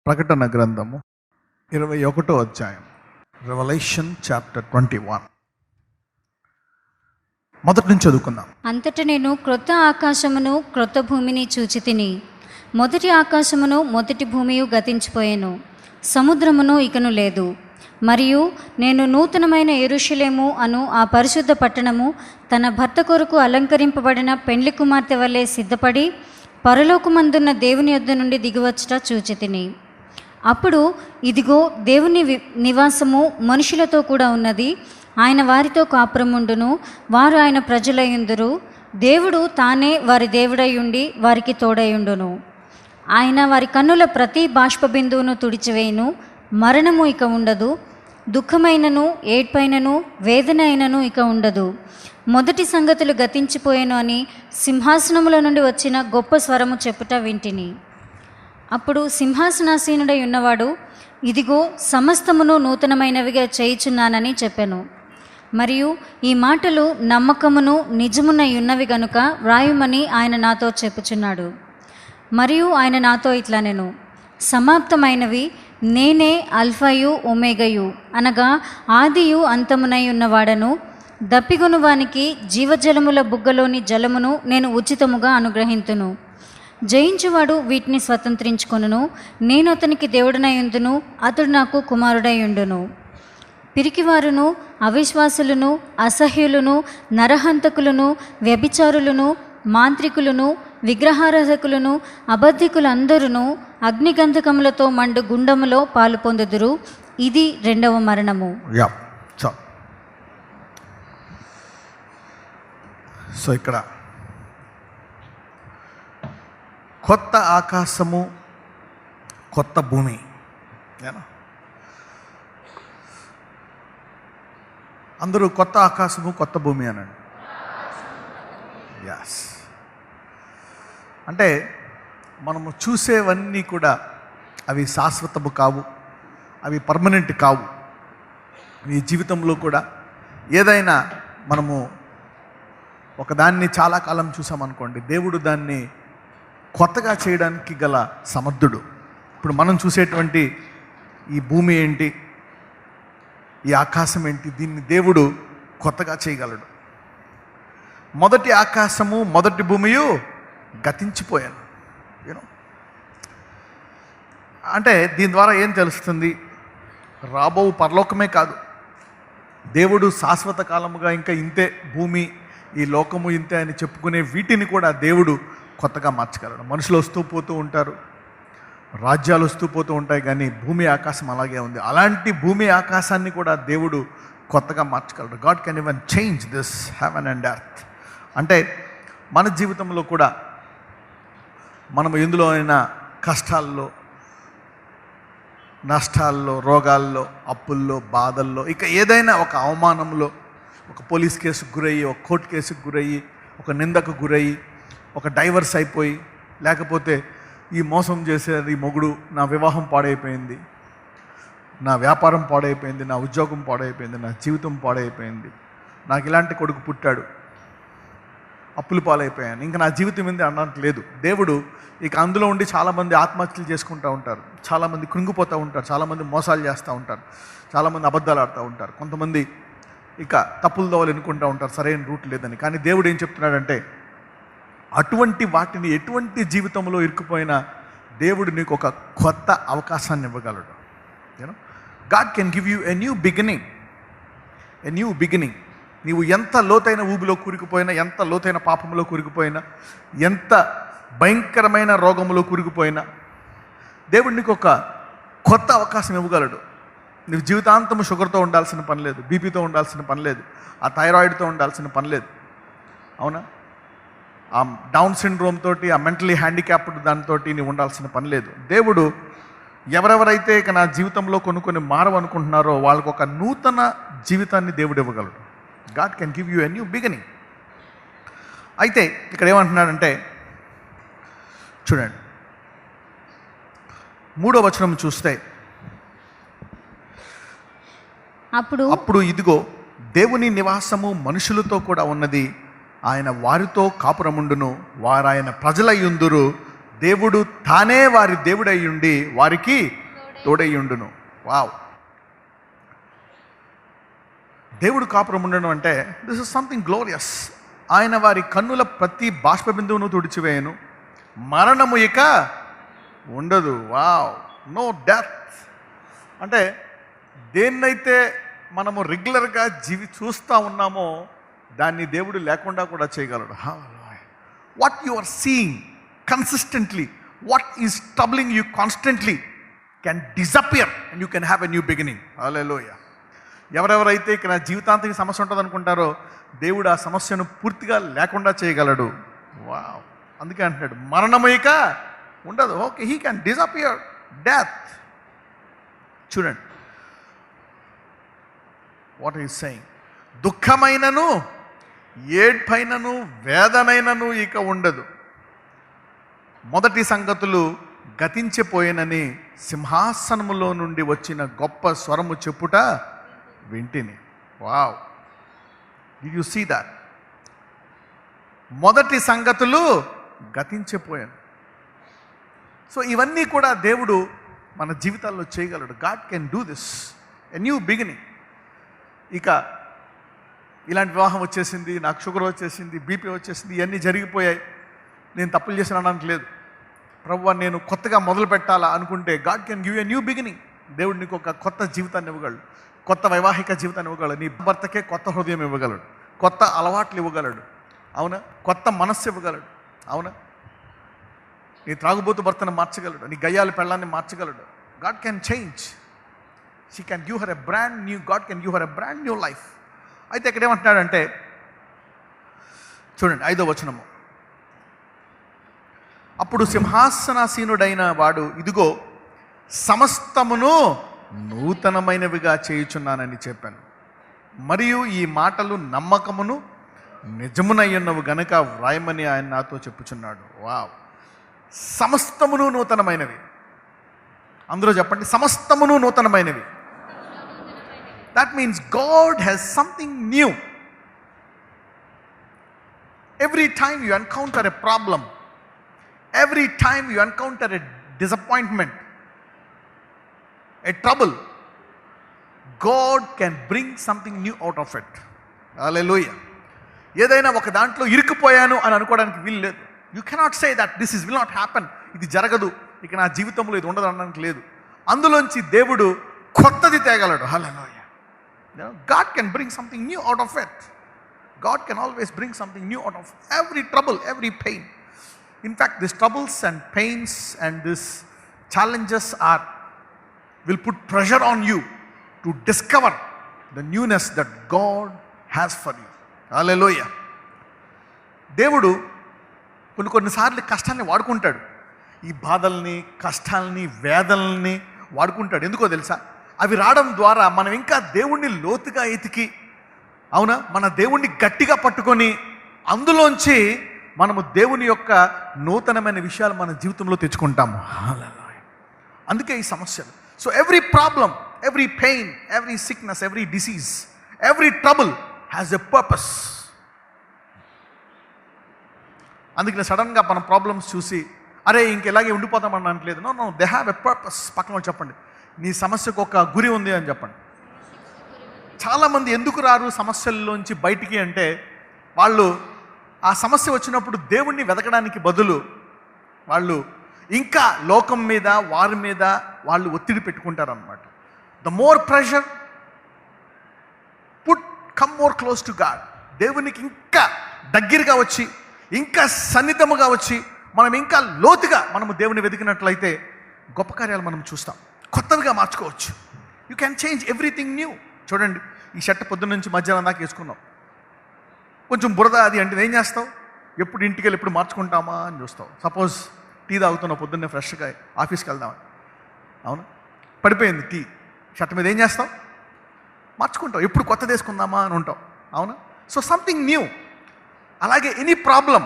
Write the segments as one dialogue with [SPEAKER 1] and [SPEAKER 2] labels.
[SPEAKER 1] ప్రకటన గ్రంథము 21వ అధ్యాయం, రెవల్యూషన్ చాప్టర్ 21. మొదటి నుంచి చదువుకుందాం.
[SPEAKER 2] అంతట నేను క్రొత్త ఆకాశమును క్రొత్త భూమిని చూచితిని. మొదటి ఆకాశమును మొదటి భూమియు గతించిపోయెను, సముద్రమును ఇకను లేదు. మరియు నేను నూతనమైన యెరూషలేము అను ఆ పరిశుద్ధ పట్టణము తన భర్త కొరకు అలంకరింపబడిన పెండ్లి కుమార్తె వలె సిద్ధపడి పరలోకమందున్న దేవుని యొద్ద నుండి దిగివచ్చుట చూచితిని. అప్పుడు ఇదిగో దేవుని నివాసము మనుషులతో కూడా ఉన్నది. ఆయన వారితో కాపురముండును, వారు ఆయన ప్రజలయుందురు. దేవుడు తానే వారి దేవుడయుండి వారికి తోడయుండును. ఆయన వారి కన్నుల ప్రతి బాష్పబిందువును తుడిచివేయును. మరణము ఇక ఉండదు, దుఃఖమైనను ఏడ్పైనను వేదన అయినను ఇక ఉండదు. మొదటి సంగతులు గతించిపోయాను అని సింహాసనముల నుండి వచ్చిన గొప్ప స్వరము చెప్పుట వింటిని. అప్పుడు సింహాసనాసీనుడై ఉన్నవాడు, ఇదిగో సమస్తమును నూతనమైనవిగా చేయుచున్నానని చెప్పెను. మరియు ఈ మాటలు నమ్మకమును నిజమునై ఉన్నవి గనుక వ్రాయుమని ఆయన నాతో చెప్పుచున్నాడు. మరియు ఆయన నాతో ఇట్లనెను, సమాప్తమైనవి. నేనే అల్ఫాయు ఒమేగయు, అనగా ఆదియు అంతమునై ఉన్నవాడను. దప్పిగొను వానికి జీవజలముల బుగ్గలోని జలమును నేను ఉచితముగా అనుగ్రహింతును. జయించువాడు వీటిని స్వతంత్రించుకొనును. నేను అతనికి దేవుడనయుందును, అతడు నాకు కుమారుడయుండును. పిరికివారును, అవిశ్వాసులను, అసహ్యులను, నరహంతకులను, వ్యభిచారులను, మాంత్రికులను, విగ్రహారాధకులను, అబద్ధికులందరూ అగ్నిగంధకములతో మండు గుండములో పాలు పొందుదురు. ఇది రెండవ మరణము.
[SPEAKER 1] సో ఇక్కడ కొత్త ఆకాశము కొత్త భూమి, అందరూ కొత్త ఆకాశము కొత్త భూమి అనండి. యాస్, అంటే మనము చూసేవన్నీ కూడా అవి శాశ్వతము కావు, అవి పర్మనెంట్ కావు. ఈ జీవితంలో కూడా ఏదైనా మనము ఒకదాన్ని చాలా కాలం చూసామనుకోండి, దేవుడు దాన్ని కొత్తగా చేయడానికి గల సమర్థుడు. ఇప్పుడు మనం చూసేటువంటి ఈ భూమి ఏంటి, ఈ ఆకాశం ఏంటి, దీన్ని దేవుడు కొత్తగా చేయగలడు. మొదటి ఆకాశము మొదటి భూమియు గతించిపోయాను. యూనో, అంటే దీని ద్వారా ఏం తెలుస్తుంది? రాబో పరలోకమే కాదు, దేవుడు శాశ్వత కాలముగా ఇంకా ఇంతే భూమి, ఈ లోకము ఇంతే అని చెప్పుకునే వీటిని కూడా దేవుడు కొత్తగా మార్చగలడు. మనుషులు వస్తూ పోతూ ఉంటారు, రాజ్యాలు వస్తూ పోతూ ఉంటాయి, కానీ భూమి ఆకాశం అలాగే ఉంది. అలాంటి భూమి ఆకాశాన్ని కూడా దేవుడు కొత్తగా మార్చగలడు. God can even change this heaven and earth. అంటే మన జీవితంలో కూడా మనము ఎందులో అయినా కష్టాల్లో, నష్టాల్లో, రోగాల్లో, అప్పుల్లో, బాధల్లో, ఇక ఏదైనా ఒక అవమానంలో, ఒక పోలీస్ కేసుకు గురయ్యి, ఒక కోర్టు కేసుకు గురయ్యి, ఒక నిందకు గురయ్యి, ఒక డైవర్స్ అయిపోయి, లేకపోతే ఈ మోసం చేసేది ఈ మొగుడు, నా వివాహం పాడైపోయింది, నా వ్యాపారం పాడైపోయింది, నా ఉద్యోగం పాడైపోయింది, నా జీవితం పాడైపోయింది, నాకు ఇలాంటి కొడుకు పుట్టాడు, అప్పులు పాలైపోయాను, ఇంకా నా జీవితం ఏంది అనట్లేదు. దేవుడు ఇక అందులో ఉండి చాలామంది ఆత్మహత్యలు చేసుకుంటూ ఉంటారు, చాలామంది కృంగిపోతూ ఉంటారు, చాలామంది మోసాలు చేస్తూ ఉంటారు, చాలామంది అబద్ధాలు ఆడుతూ ఉంటారు, కొంతమంది ఇక తప్పులు దోవలు ఎన్నుకుంటూ ఉంటారు, సరైన రూట్ లేదని. కానీ దేవుడు ఏం చెప్తున్నాడంటే, అటువంటి వాటిని ఎటువంటి జీవితంలో ఇరుక్కుపోయినా దేవుడు నీకు ఒక కొత్త అవకాశాన్ని ఇవ్వగలడు. You know, God can give you a new beginning. నీవు ఎంత లోతైన ఊబిలో కూరుకుపోయినా, ఎంత లోతైన పాపంలో కూరుకుపోయినా, ఎంత భయంకరమైన రోగంలో కూరుకుపోయినా, దేవుడు నీకు ఒక కొత్త అవకాశం ఇవ్వగలడు. నువ్వు జీవితాంతము షుగర్తో ఉండాల్సిన పని లేదు, బీపీతో ఉండాల్సిన పని లేదు, ఆ థైరాయిడ్తో ఉండాల్సిన పని లేదు. అవునా? ఆ డౌన్ సిండ్రోమ్ తోటి, ఆ మెంటలీ హ్యాండిక్యాప్డ్ దానితో నీవు ఉండాల్సిన పని లేదు. దేవుడు ఎవరెవరైతే ఇక నా జీవితంలో కొన్ని మారవనుకుంటున్నారో వాళ్ళకు ఒక నూతన జీవితాన్ని దేవుడు ఇవ్వగలడు. God can give you a new beginning. అయితే ఇక్కడ ఏమంటున్నాడంటే, చూడండి 3వ వచనం చూస్తే, అప్పుడు ఇదిగో దేవుని నివాసము మనుషులతో కూడా ఉన్నది. ఆయన వారితో కాపురముండును, వారు ఆయన ప్రజలయ్యుందురు. దేవుడు తానే వారి దేవుడై ఉండి వారికి తోడై ఉండును. వావ్! దేవుడు కాపురం ఉండడం అంటే దిస్ ఇస్ సంథింగ్ గ్లోరియస్. ఆయన వారి కన్నుల ప్రతి బాష్ప బిందువును తుడిచివేయను, మరణము ఇక ఉండదు. వావ్! No death. అంటే దేన్నైతే మనము రెగ్యులర్గా చూస్తూ ఉన్నామో దాన్ని దేవుడు లేకుండా కూడా చేయగలడు. What you are seeing consistently, what is troubling you constantly can disappear and you can have a new beginning. Hallelujah. ఎవరెవరైతే ఇక్కడ జీవితాంతిక సమస్య ఉంటుంది అనుకుంటారో దేవుడు ఆ సమస్యను పూర్తిగా లేకుండా చేయగలడు. వావ్! అందుకే అంటున్నాడు మరణము ఇక ఉండదు. Okay, he can disappear death. చూడండి వాట్ ఈస్ సెయింగ్. దుఃఖమైనను ఏడ్పైనను వేదనైనను ఇక ఉండదు. మొదటి సంగతులు గతించిపోయినని సింహాసనములో నుండి వచ్చిన గొప్ప స్వరము చెప్పుట వింటిని. Wow! Did you see that? మొదటి సంగతులు గతించిపోయాను. సో ఇవన్నీ కూడా దేవుడు మన జీవితాల్లో చేయగలడు. God can do this, a new beginning. ఇక ఇలాంటి వివాహం వచ్చేసింది, నాకు షుగర్ వచ్చేసింది, బీపీ వచ్చేసింది, ఇవన్నీ జరిగిపోయాయి, నేను తప్పులు చేసిన అనడానికి లేదు. ప్రభువా నేను కొత్తగా మొదలు పెట్టాలా అనుకుంటే God can give a new beginning. దేవుడు నీకు ఒక కొత్త జీవితాన్ని ఇవ్వగలడు, కొత్త వైవాహిక జీవితాన్ని ఇవ్వగలడు, నీ భర్తకే కొత్త హృదయం ఇవ్వగలడు, కొత్త అలవాట్లు ఇవ్వగలడు, అవునా, కొత్త మనస్సు ఇవ్వగలడు, అవునా, నీ త్రాగుబోతు భర్తను మార్చగలడు, నీ గయ్యాల పెళ్ళాన్ని మార్చగలడు. God can change. She can give her a brand new, God can give her a brand new life. అయితే ఇక్కడ ఏమంటున్నాడంటే చూడండి 5వ వచనము. అప్పుడు సింహాసనాసీనుడైన వాడు ఇదిగో సమస్తమును నూతనమైనవిగా చేయుచున్నానని చెప్పాను, మరియు ఈ మాటలు నమ్మకమును నిజమునయ్యున్నవి గనక వ్రాయమని ఆయన నాతో చెప్పుచున్నాడు. వావ్! సమస్తమును నూతనమైనవి. అందరూ చెప్పండి, సమస్తమును నూతనమైనవి. That means God has something new. Every time you encounter a problem, every time you encounter a disappointment, a trouble, God can bring something new out of it. Hallelujah. ఏదైనా ఒక దాంట్లో ఇరుక్కుపోయాను అని అనుకోవడానికి వీలు లేదు. You cannot say that this will not happen, ఇది జరగదు, ఇక నా జీవితంలో ఇది ఉండదు అనడానికి లేదు. అందులోంచి దేవుడు కొత్తది తేగలడు. హల్లెలూయా. God can bring something new out of it. God can always bring something new out of every trouble, every pain. In fact, these troubles and pains and these challenges will put pressure on you to discover the newness that God has for you. Hallelujah. దేవుడు కొన్నిసార్లు కష్టాన్ని వాడుకుంటాడు, ఈ బాధల్ని, కష్టాలని, వేదనల్ని వాడుకుంటాడు. ఎందుకో తెలుసా? అవి రావడం ద్వారా మనం ఇంకా దేవుణ్ణి లోతుగా ఎతికి, అవునా, మన దేవుణ్ణి గట్టిగా పట్టుకొని అందులోంచి మనము దేవుని యొక్క నూతనమైన విషయాలు మన జీవితంలో తెచ్చుకుంటాము. అందుకే ఈ సమస్యలు. So every problem, every pain, every sickness, every disease, every trouble has a purpose. అందుకని సడన్గా మన ప్రాబ్లమ్స్ చూసి అరే ఇంకెలాగే ఉండిపోతామని అనట్లేదు. No no, they have a purpose. పక్కన చెప్పండి, నీ సమస్యకు ఒక గురి ఉంది అని చెప్పండి. చాలామంది ఎందుకు రారు సమస్యల్లోంచి బయటికి అంటే, వాళ్ళు ఆ సమస్య వచ్చినప్పుడు దేవుణ్ణి వెతకడానికి బదులు వాళ్ళు ఇంకా లోకం మీద, వారి మీద వాళ్ళు ఒత్తిడి పెట్టుకుంటారు అన్నమాట. The more pressure come more close to God. దేవునికి ఇంకా దగ్గరగా వచ్చి, ఇంకా సన్నిధముగా వచ్చి, మనం ఇంకా లోతుగా మనము దేవుని వెతికినట్లయితే గొప్ప కార్యాలు మనం చూస్తాం, కొత్తవిగా మార్చుకోవచ్చు. You can change everything new. చూడండి, ఈ షర్ట్ పొద్దున్న నుంచి మధ్యాహ్నం దాకా వేసుకున్నాం, కొంచెం బురద అది అంటే ఏం చేస్తావు? ఎప్పుడు ఇంటికి వెళ్ళి ఎప్పుడు మార్చుకుంటామా అని చూస్తావు. సపోజ్ టీ తాగుతున్నావు పొద్దున్నే ఫ్రెష్గా, ఆఫీస్కి వెళ్దామని, అవునా, పడిపోయింది టీ షర్ట్ మీద, ఏం చేస్తావు? మార్చుకుంటావు. ఎప్పుడు కొత్తది వేసుకుందామా అని ఉంటావు, అవునా. So something new. అలాగే ఎనీ ప్రాబ్లం,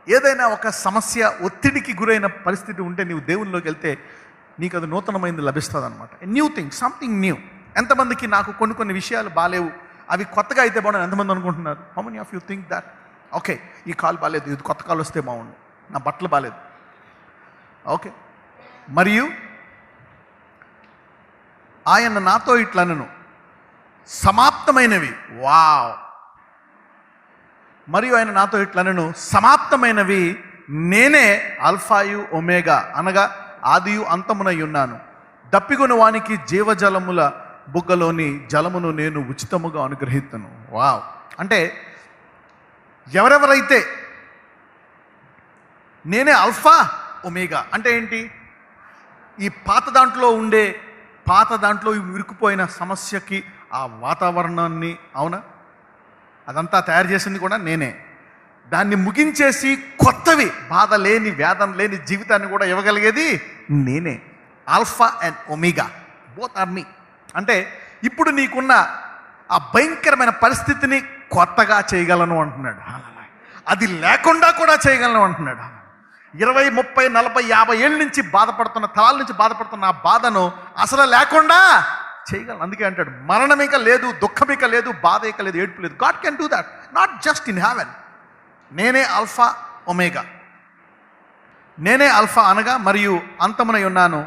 [SPEAKER 1] ఏదైనా ఒక సమస్య, ఒత్తిడికి గురైన పరిస్థితి ఉంటే నీవు దేవునిలోకి వెళ్తే నీకు అది నూతనమైనది లభిస్తుంది అనమాట. New thing, something new. ఎంతమందికి నాకు కొన్ని విషయాలు బాగాలేవు, అవి కొత్తగా అయితే బాగుండు ఎంతమంది అనుకుంటున్నారు? How many of you think that? Okay, ఈ కాల్ బాగాలేదు, ఇది కొత్త కాల్ వస్తే బాగుండు, నా బట్టలు బాగాలేదు, ఓకే. మరియు ఆయన నాతో ఇట్లనను, సమాప్తమైనవి. వావ్. మరియు ఆయన నాతో ఇట్లనను, సమాప్తమైనవి నేనే అల్ఫాయు ఒమేగా, అనగా ఆదియు అంతమునై ఉన్నాను. దప్పిగొని వానికి జీవజలముల బుగ్గలోని జలమును నేను ఉచితముగా అనుగ్రహిస్తాను. వావ్. అంటే ఎవరెవరైతే నేనే అల్ఫా ఒమేగా అంటే ఏంటి? ఈ పాత దాంట్లో ఇరుక్కుపోయిన సమస్యకి ఆ వాతావరణాన్ని, అవునా, అదంతా తయారు చేసింది కూడా నేనే. దాన్ని ముగించేసి కొత్తవి, బాధ లేని, వేదన లేని జీవితాన్ని కూడా ఇవ్వగలిగేది నేనే. Alpha and omega, both are me. అంటే ఇప్పుడు నీకున్న ఆ భయంకరమైన పరిస్థితిని కొత్తగా చేయగలను అంటున్నాడు. అది లేకుండా కూడా చేయగలను అంటున్నాడు. 20, 30, 40, 50 ఏళ్ళ నుంచి బాధపడుతున్న, తరాల నుంచి బాధపడుతున్న ఆ బాధను అసలు లేకుండా చేయగలను. అందుకే అంటాడు, మరణమిక లేదు, దుఃఖమిక లేదు, బాధ ఇక లేదు, ఏడుపు లేదు. God can do that, not just in heaven. నేనే అల్ఫా ఒమేగా. నేనే అల్ఫా అనగా మరియు అంతమునై ఉన్నాను.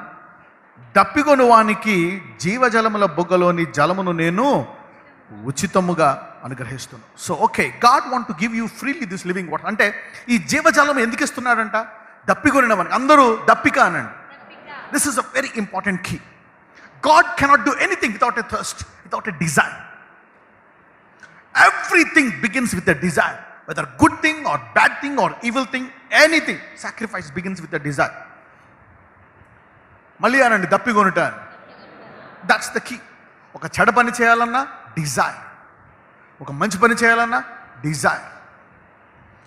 [SPEAKER 1] దప్పిగొను వానికి జీవజలముల బుగ్గలోని జలమును నేను ఉచితముగా అనుగ్రహిస్తున్నాను. So okay, God want to give you freely this living water. అంటే ఈ జీవజలం ఎందుకు ఇస్తున్నాడంట? దప్పిగొనిన వానికి. అందరూ దప్పిక అనండి. This is a very important key. God cannot do anything without a thirst, without a desire. Everything begins with a desire, whether good thing or bad thing or evil thing, anything. Sacrifice begins with a desire. మళ్ళీ అనండి, దప్పిగొనుట. That's the key. ఒక చెడు పని చేయాలన్నా Dzire, ఒక మంచి పని చేయాలన్నా డిజైర్,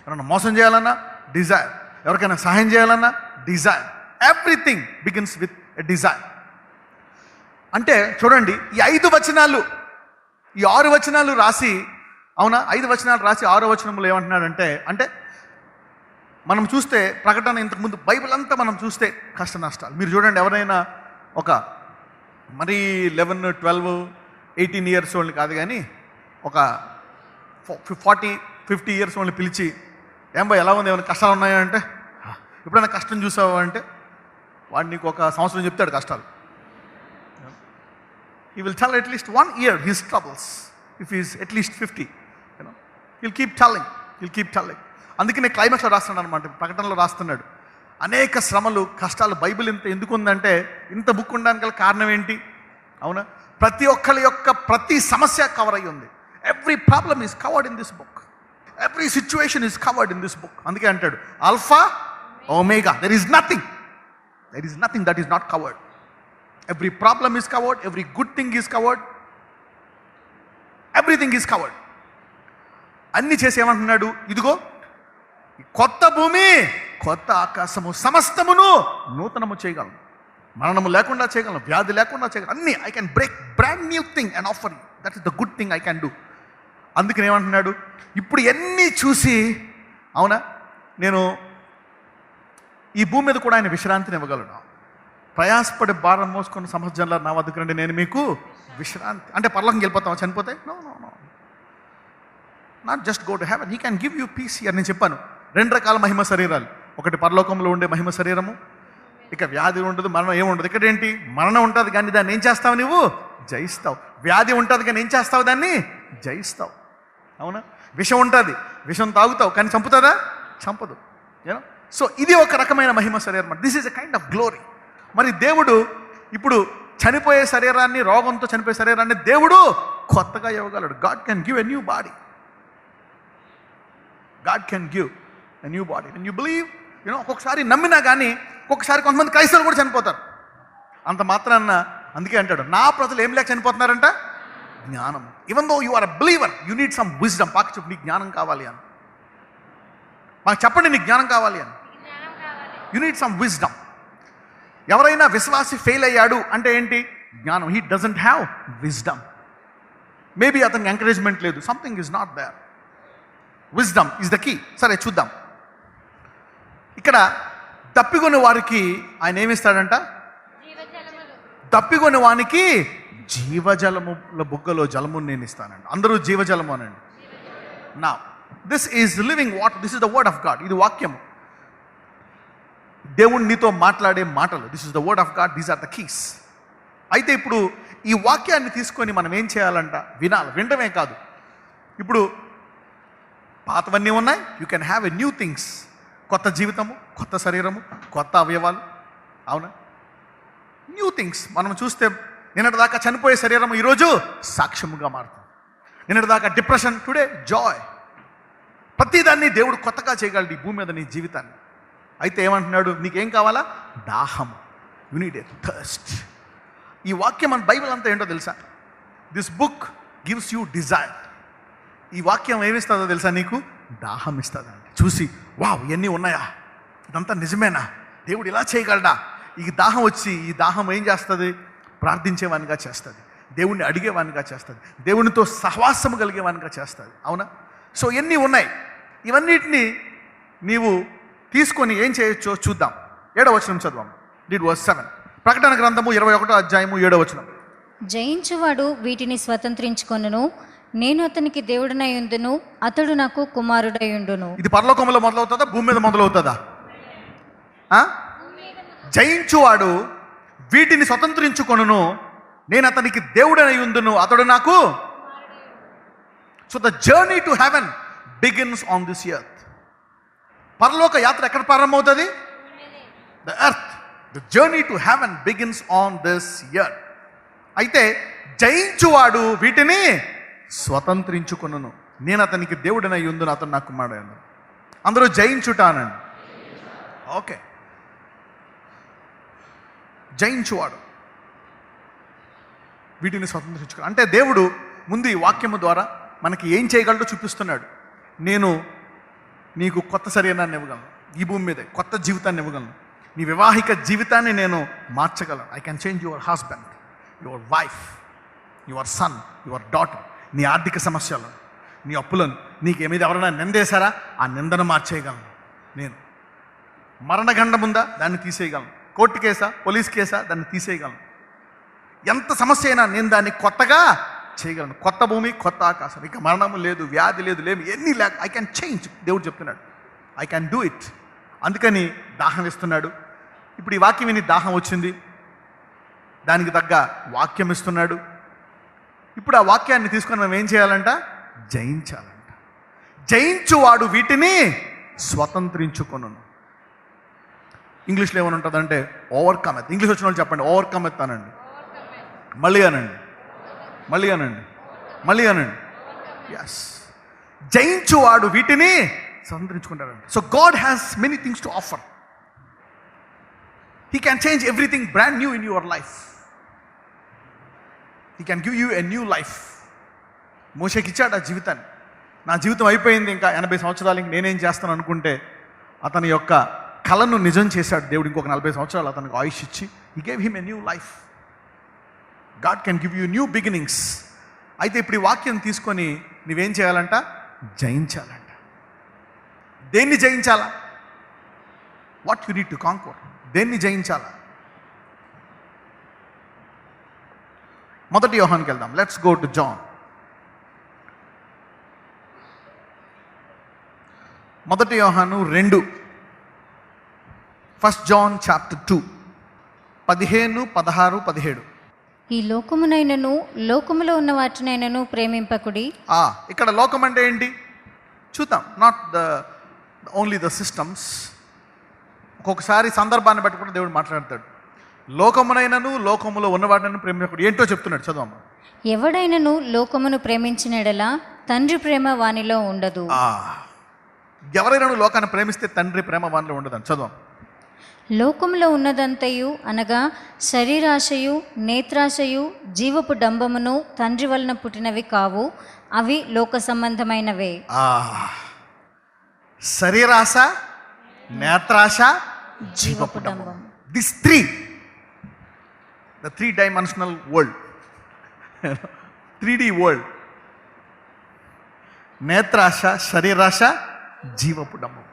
[SPEAKER 1] ఎవరైనా మోసం చేయాలన్నా డిజైర్, ఎవరికైనా సహాయం చేయాలన్నా desire. Everything begins with a desire. అంటే చూడండి, ఈ 5 వచనాలు, ఈ 6 వచనాలు రాసి, అవునా, 5 వచనాలు రాసి 6వ వచనంలో ఏమంటున్నాడంటే, అంటే మనం చూస్తే ప్రకటన, ఇంతకుముందు బైబిల్ అంతా మనం చూస్తే కష్ట నష్టాలు. మీరు చూడండి, ఎవరైనా ఒక మరి 11, 12, 18 ఇయర్స్ వాళ్ళని కాదు కానీ ఒక 40, 50 ఇయర్స్ వాళ్ళని పిలిచి, ఏం బా ఎలా ఉంది, ఏమైనా కష్టాలు ఉన్నాయా అంటే, ఎప్పుడైనా కష్టం చూసావా అంటే, వాడు నీకు ఒక సంవత్సరం చెప్తాడు కష్టాలు. He will tell at least 1 year his troubles. If he is at least 50, he'll keep telling. అందుకనే క్లైమాక్స్లో రాస్తున్నాడు అనమాట, ప్రకటనలో రాస్తున్నాడు, అనేక శ్రమలు, కష్టాలు. బైబిల్ ఎందుకు ఉందంటే, ఇంత బుక్ ఉండడానికి గల కారణం ఏంటి? అవునా, ప్రతి ఒక్కరి యొక్క ప్రతి సమస్య కవర్ అయ్యి ఉంది. Every problem is covered in this book, every situation is covered in this book. అందుకే అంటాడు alpha omega. There is nothing that is not covered. Every problem is covered, every good thing is covered, everything is covered. అన్ని చేసి ఏమంటున్నాడు, ఇదిగో కొత్త భూమి, కొత్త ఆకాశము, సమస్తమును నూతనము చేయగలను. మరణము లేకుండా చేయగలను, వ్యాధి లేకుండా చేయగలను, అన్ని. I can break brand new thing and offer you. That is the good thing I can do. అందుకని ఏమంటున్నాడు, ఇప్పుడు ఎన్ని చూసి, అవునా, నేను ఈ భూమి మీద కూడా ఆయన విశ్రాంతిని ఇవ్వగలను. ప్రయాసపడి భారం మోసుకున్న సమస్యల నా వద్దకు రండి, నేను మీకు విశ్రాంతి. అంటే పరలోకం వెళ్ళిపోతావా చనిపోతే? No, not just go to heaven. He can give you peace. అని నేను చెప్పాను, 2 రకాల మహిమ శరీరాలు. ఒకటి పరలోకంలో ఉండే మహిమ శరీరము, ఇక వ్యాధి ఉండదు, మరణం ఏముండదు. ఇక్కడ ఏంటి, మరణం ఉంటుంది కానీ దాన్ని ఏం చేస్తావు, నువ్వు జయిస్తావు. వ్యాధి ఉంటుంది కానీ ఏం చేస్తావు, దాన్ని జయిస్తావు. అవునా, విషం ఉంటుంది, విషం తాగుతావు కానీ చంపుతుందా? చంపదు. యూనో, సో ఇది ఒక రకమైన మహిమ శరీరం. This is a kind of glory. మరి దేవుడు ఇప్పుడు చనిపోయే శరీరాన్ని, రోగంతో చనిపోయే శరీరాన్ని దేవుడు కొత్తగా ఇవ్వగలడు. God can give a new body. God can give a new body. And you believe, you know, ఒక్కొక్కసారి నమ్మినా కానీ ఒక్కొక్కసారి కొంతమంది క్రైస్తవులు కూడా చనిపోతారు అంత మాత్రాన్న. అందుకే అంటాడు, నా ప్రజలు ఏం లేక చనిపోతున్నారంట? జ్ఞానం. Even though you are a believer, you need some wisdom. పాకి చెప్పు, నీకు జ్ఞానం కావాలి అని. మాకు చెప్పండి, నీకు జ్ఞానం కావాలి అని. You need some wisdom. ఎవరైనా విశ్వాసి ఫెయిల్ అయ్యాడు అంటే ఏంటి? జ్ఞానం. He doesn't have wisdom. Maybe అతనికి ఎంకరేజ్మెంట్ లేదు, something is not there. Wisdom is the key. సరే చూద్దాం. ఇక్కడ దప్పిగొని వారికి ఆయన ఏమిస్తాడంట? దప్పిగొని వానికి జీవజలముల బుగ్గలో జలమును నేను ఇస్తానండి. అందరూ జీవజలము అనండి. నా this is living water, this is the word of God. ఇది వాక్యము. దేవుడు నీతో మాట్లాడే మాటలు. This is the word of God, these are the keys. అయితే ఇప్పుడు ఈ వాక్యాన్ని తీసుకొని మనం ఏం చేయాలంట? వినాలి. వినడమే కాదు, ఇప్పుడు పాతవన్నీ ఉన్నాయి, you can have a new things. కొత్త జీవితము, కొత్త శరీరము, కొత్త అవయవాలు. అవునా? New things. మనం చూస్తే నిన్నటి దాకా చనిపోయే శరీరం ఈరోజు సాక్ష్యముగా మారుతుంది. నిన్నటి దాకా డిప్రెషన్, టుడే జాయ్. ప్రతిదాన్ని దేవుడు కొత్తగా చేయగలడు ఈ భూమి మీద నీ జీవితాన్ని. అయితే ఏమంటున్నాడు? నీకేం కావాలా? దాహము. You need a thirst. ఈ వాక్యం మన బైబిల్ అంతా ఏంటో తెలుసా? This book gives you desire. ఈ వాక్యం ఏమిస్తుందో తెలుసా? నీకు దాహం ఇస్తుందండి. చూసి వావ్, ఇవన్నీ ఉన్నాయా, ఇదంతా నిజమేనా, దేవుడు ఇలా చేయగలడా? ఈ దాహం వచ్చి, ఈ దాహం ఏం చేస్తుంది? ప్రార్థించేవానిగా చేస్తుంది, దేవుణ్ణి అడిగేవానిగా చేస్తుంది, దేవునితో సహవాసము కలిగేవానిగా చేస్తుంది. అవునా? సో ఎన్ని ఉన్నాయి. ఇవన్నిటిని నీవు తీసుకొని ఏం చేయొచ్చో చూద్దాం. 7వ వచనం చదువాం. Read verse 7. ప్రకటన గ్రంథము 21వ అధ్యాయము 7వ వచనం.
[SPEAKER 2] జయించువాడు వీటిని స్వతంత్రించుకొనును, నేను అతనికి దేవుడనై ఉండును, అతడు నాకు కుమారుడై ఉండును. ఇది
[SPEAKER 1] పరలోకంలో మొదలవుతుందా, భూమి మీద మొదలవుతుందా? జయించువాడు వీటిని స్వతంత్రించుకొనును, నేను అతనికి దేవుడనై ఉండును, అతడు నాకు. So the journey to heaven begins on this earth. పరలోక యాత్ర ఎక్కడ ప్రారంభమవుతుంది? The earth. The journey to heaven begins on this earth. అయితే జయించువాడు వీటిని స్వతంత్రించుకొనును, నేను అతనికి దేవుడనై ఉండును, అతను నాకు కుమారుడైన. అందరూ జయించుట అనండి. ఓకే, జయించువాడు వీటిని స్వతంత్రించుకో అంటే దేవుడు ముందు ఈ వాక్యము ద్వారా మనకి ఏం చేయగలడో చూపిస్తున్నాడు. నేను నీకు కొత్త శరీరాన్ని ఇవ్వగలను, ఈ భూమి మీదే కొత్త జీవితాన్ని ఇవ్వగలను, నీ వివాహిక జీవితాన్ని నేను మార్చగలను. I can change your husband, your wife, your son, your daughter. నీ ఆర్థిక సమస్యలను, నీ అప్పులను, నీకు ఏమీద ఎవరైనా నిందేశారా, ఆ నిందను మార్చేయగలను నేను. మరణగండం ఉందా, దాన్ని తీసేయగలను. కోర్టు కేసా, పోలీస్ కేసా, దాన్ని తీసేయగలను. ఎంత సమస్య అయినా నేను దాన్ని కొత్తగా చేయగలను. కొత్త భూమి, కొత్త ఆకాశం, ఇక మరణము లేదు, వ్యాధి లేదు, ఎన్ని లేక ఐ క్యాన్ చేంజ్. దేవుడు చెప్తున్నాడు, ఐ క్యాన్ డూ ఇట్. అందుకని దాహం ఇస్తున్నాడు. ఇప్పుడు ఈ వాక్యం విని దాహం వచ్చింది, దానికి తగ్గ వాక్యం ఇస్తున్నాడు. ఇప్పుడు ఆ వాక్యాన్ని తీసుకొని మనం ఏం చేయాలంట? జయించాలంట. జయించువాడు వీటిని స్వతంత్రించుకొనును. ఇంగ్లీష్లో ఏమని ఉంటుందంటే ఓవర్కమ్ ఎత్. ఇంగ్లీష్ వచ్చిన వాళ్ళు చెప్పండి, ఓవర్కమ్ ఎత్ అనండి. మళ్ళీ అనండి, మళ్ళీ అనండి, మళ్ళీ అనండి. ఎస్, జయించువాడు వీటిని స్వతంత్రించుకుంటాడండి. So God has many things to offer. He can change everything brand new in your life. He can give you a new life. మోషేకి ఇచ్చాడు ఆ జీవితాన్ని. నా జీవితం అయిపోయింది, ఇంకా 80 సంవత్సరాలు ఇంక నేనేం చేస్తాను అనుకుంటే అతని యొక్క కళను నిజం చేశాడు దేవుడు. ఇంకొక 40 సంవత్సరాలు అతనికి ఆయుష్ ఇచ్చి he gave him a new life. God can give you new beginnings. అయితే ఇప్పుడు ఈ వాక్యం తీసుకొని నువ్వేం చేయాలంట? జయించాలంట. దేన్ని జయించాలా? What you need to conquer. దేన్ని జయించాలా? మొదటి యోహానుకి వెళ్దాం. Let's go to John. మొదటి యోహాను 2, 1 జాన్ చాప్టర్ 2, 15, 16, 17.
[SPEAKER 2] ఈ లోకమునైనను లోకములో ఉన్న వాటినైనను ప్రేమింపకుడి.
[SPEAKER 1] ఇక్కడ లోకం అంటే ఏంటి చూద్దాం. Not only the systems. ఒక్కొక్కసారి సందర్భాన్ని బట్టి కూడా దేవుడు మాట్లాడతాడు. లోకమునైనను లోకములో ఉన్న వాటిని ప్రేమింపకుడి. ఏంటో చెప్తున్నాడు, చదవమ్మా.
[SPEAKER 2] ఎవడైనను లోకమును ప్రేమించినడలా తండ్రి ప్రేమ వానిలో ఉండదు.
[SPEAKER 1] ఎవరైనా లోకాన్ని ప్రేమిస్తే తండ్రి ప్రేమ వానిలో ఉండదని చదవం.
[SPEAKER 2] లోకంలో ఉన్నదంతయు అనగా శరీరాశయు, నేత్రాశయు, జీవపు డంబమును తండ్రి వలన పుట్టినవి కావు, అవి లోక సంబంధమైనవే.
[SPEAKER 1] శరీరాశ, నేత్రాశ, జీవపు డంబం. This the 3-dimensional world, 3D world. నేత్రాశ, శరీరాశ, జీవపు డంబం.